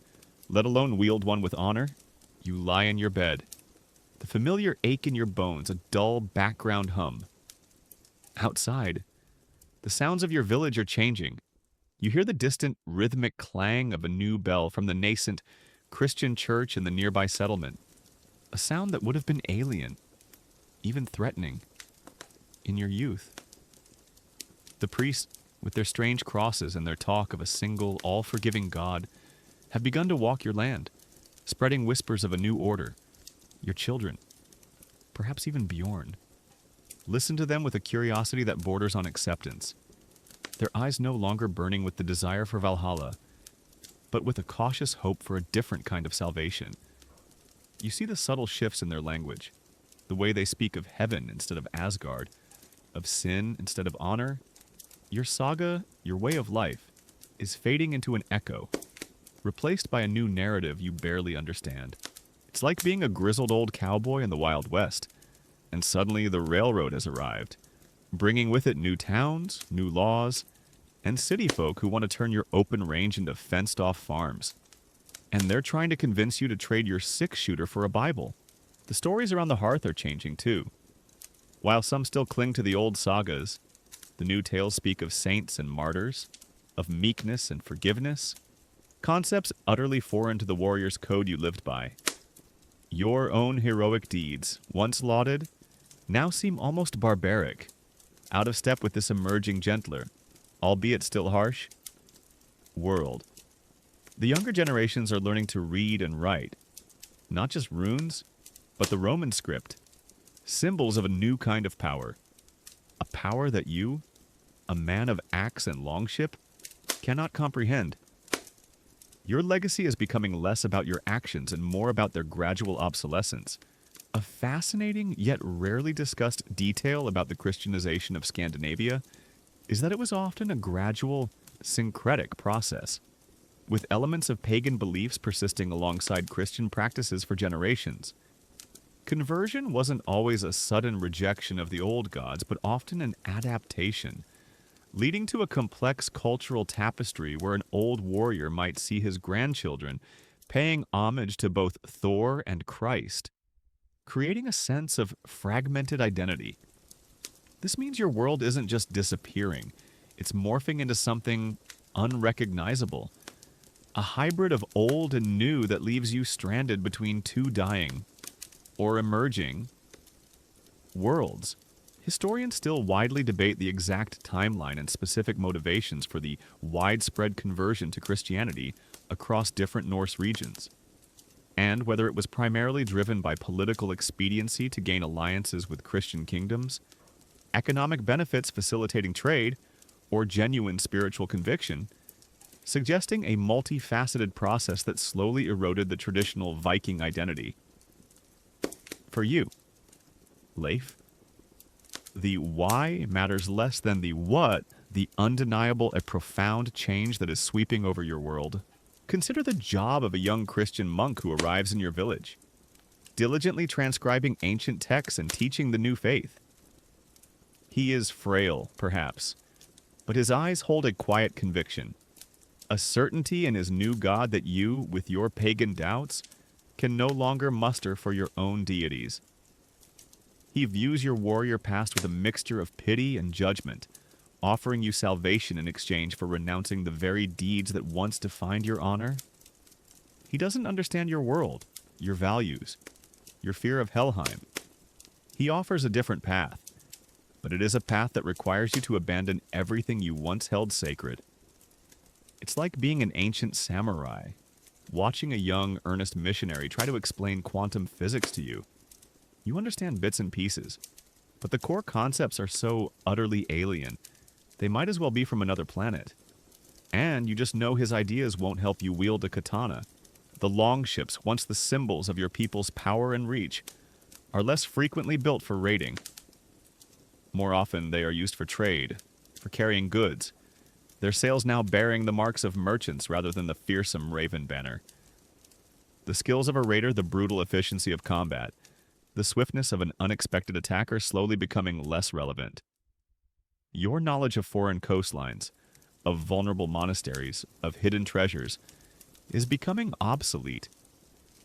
Speaker 1: let alone wield one with honor. You lie in your bed, the familiar ache in your bones, a dull background hum. Outside, the sounds of your village are changing. You hear the distant rhythmic clang of a new bell from the nascent Christian church in the nearby settlement, a sound that would have been alien, even threatening, in your youth. The priests, with their strange crosses and their talk of a single, all-forgiving God, have begun to walk your land, spreading whispers of a new order. Your children, perhaps even Bjorn, listen to them with a curiosity that borders on acceptance, their eyes no longer burning with the desire for Valhalla, but with a cautious hope for a different kind of salvation. You see the subtle shifts in their language, the way they speak of heaven instead of Asgard, of sin instead of honor. Your saga, your way of life, is fading into an echo, replaced by a new narrative you barely understand. It's like being a grizzled old cowboy in the Wild West, and suddenly the railroad has arrived, bringing with it new towns, new laws, and city folk who want to turn your open range into fenced-off farms. And they're trying to convince you to trade your six-shooter for a Bible. The stories around the hearth are changing too. While some still cling to the old sagas, the new tales speak of saints and martyrs, of meekness and forgiveness, concepts utterly foreign to the warrior's code you lived by. Your own heroic deeds, once lauded, now seem almost barbaric, out of step with this emerging gentler, albeit still harsh, world. The younger generations are learning to read and write, not just runes, but the Roman script, symbols of a new kind of power, a power that you, a man of axe and longship, cannot comprehend. Your legacy is becoming less about your actions and more about their gradual obsolescence. A fascinating yet rarely discussed detail about the Christianization of Scandinavia is that it was often a gradual, syncretic process, with elements of pagan beliefs persisting alongside Christian practices for generations. Conversion wasn't always a sudden rejection of the old gods, but often an adaptation, leading to a complex cultural tapestry where an old warrior might see his grandchildren paying homage to both Thor and Christ, creating a sense of fragmented identity. This means your world isn't just disappearing, it's morphing into something unrecognizable, a hybrid of old and new that leaves you stranded between two dying, or emerging, worlds. Historians still widely debate the exact timeline and specific motivations for the widespread conversion to Christianity across different Norse regions, and whether it was primarily driven by political expediency to gain alliances with Christian kingdoms, economic benefits facilitating trade, or genuine spiritual conviction, suggesting a multifaceted process that slowly eroded the traditional Viking identity. For you, Leif, the why matters less than the what, the undeniable and profound change that is sweeping over your world. Consider the job of a young Christian monk who arrives in your village, diligently transcribing ancient texts and teaching the new faith. He is frail, perhaps, but his eyes hold a quiet conviction, a certainty in his new God that you, with your pagan doubts, can no longer muster for your own deities. He views your warrior past with a mixture of pity and judgment, offering you salvation in exchange for renouncing the very deeds that once defined your honor. He doesn't understand your world, your values, your fear of Helheim. He offers a different path, but it is a path that requires you to abandon everything you once held sacred. It's like being an ancient samurai, watching a young, earnest missionary try to explain quantum physics to you. You understand bits and pieces, but the core concepts are so utterly alien, they might as well be from another planet. And you just know his ideas won't help you wield a katana. The longships, once the symbols of your people's power and reach, are less frequently built for raiding. More often, they are used for trade, for carrying goods, their sails now bearing the marks of merchants rather than the fearsome raven banner. The skills of a raider, the brutal efficiency of combat, the swiftness of an unexpected attack are slowly becoming less relevant. Your knowledge of foreign coastlines, of vulnerable monasteries, of hidden treasures, is becoming obsolete,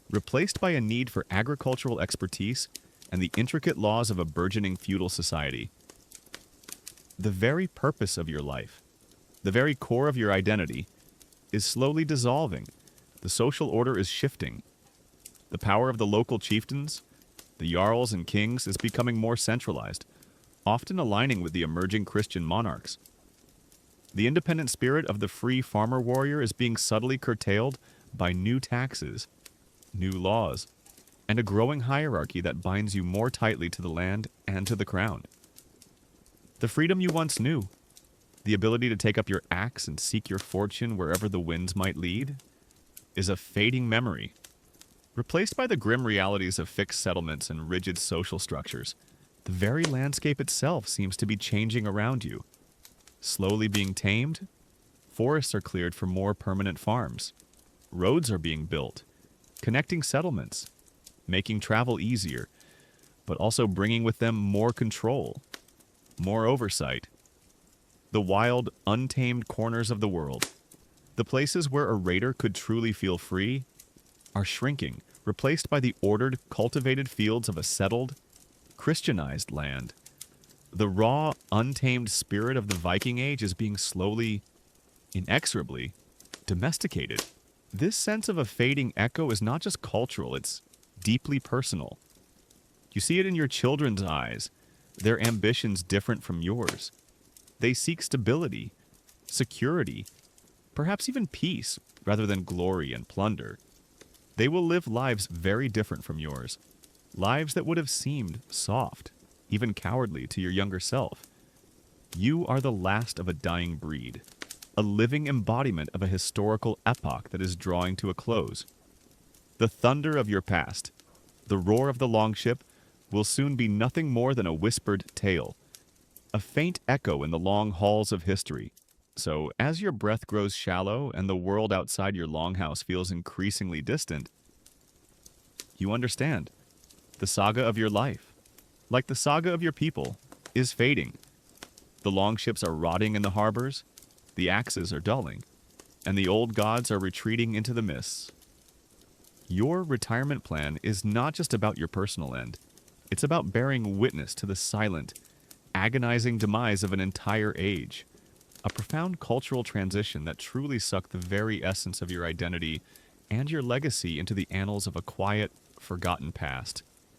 Speaker 1: replaced by a need for agricultural expertise and the intricate laws of a burgeoning feudal society. The very purpose of your life, the very core of your identity, is slowly dissolving. The social order is shifting. The power of the local chieftains, the jarls and kings, is becoming more centralized, often aligning with the emerging Christian monarchs. The independent spirit of the free farmer warrior is being subtly curtailed by new taxes, new laws, and a growing hierarchy that binds you more tightly to the land and to the crown. The freedom you once knew, the ability to take up your axe and seek your fortune wherever the winds might lead, is a fading memory, replaced by the grim realities of fixed settlements and rigid social structures. The very landscape itself seems to be changing around you. Slowly being tamed, forests are cleared for more permanent farms. Roads are being built, connecting settlements, making travel easier, but also bringing with them more control, more oversight. The wild, untamed corners of the world, the places where a raider could truly feel free, are shrinking, replaced by the ordered, cultivated fields of a settled, Christianized land. The raw, untamed spirit of the Viking Age is being slowly, inexorably, domesticated. This sense of a fading echo is not just cultural, it's deeply personal. You see it in your children's eyes, their ambitions different from yours. They seek stability, security, perhaps even peace, rather than glory and plunder. They will live lives very different from yours, lives that would have seemed soft, even cowardly to your younger self. You are the last of a dying breed, a living embodiment of a historical epoch that is drawing to a close. The thunder of your past, the roar of the longship, will soon be nothing more than a whispered tale, a faint echo in the long halls of history. So, as your breath grows shallow and the world outside your longhouse feels increasingly distant, you understand. The saga of your life, like the saga of your people, is fading. The longships are rotting in the harbors, the axes are dulling, and the old gods are retreating into the mists. Your retirement plan is not just about your personal end. It's about bearing witness to the silent, agonizing demise of an entire age. A profound cultural transition that truly sucked the very essence of your identity and your legacy into the annals of a quiet, forgotten past.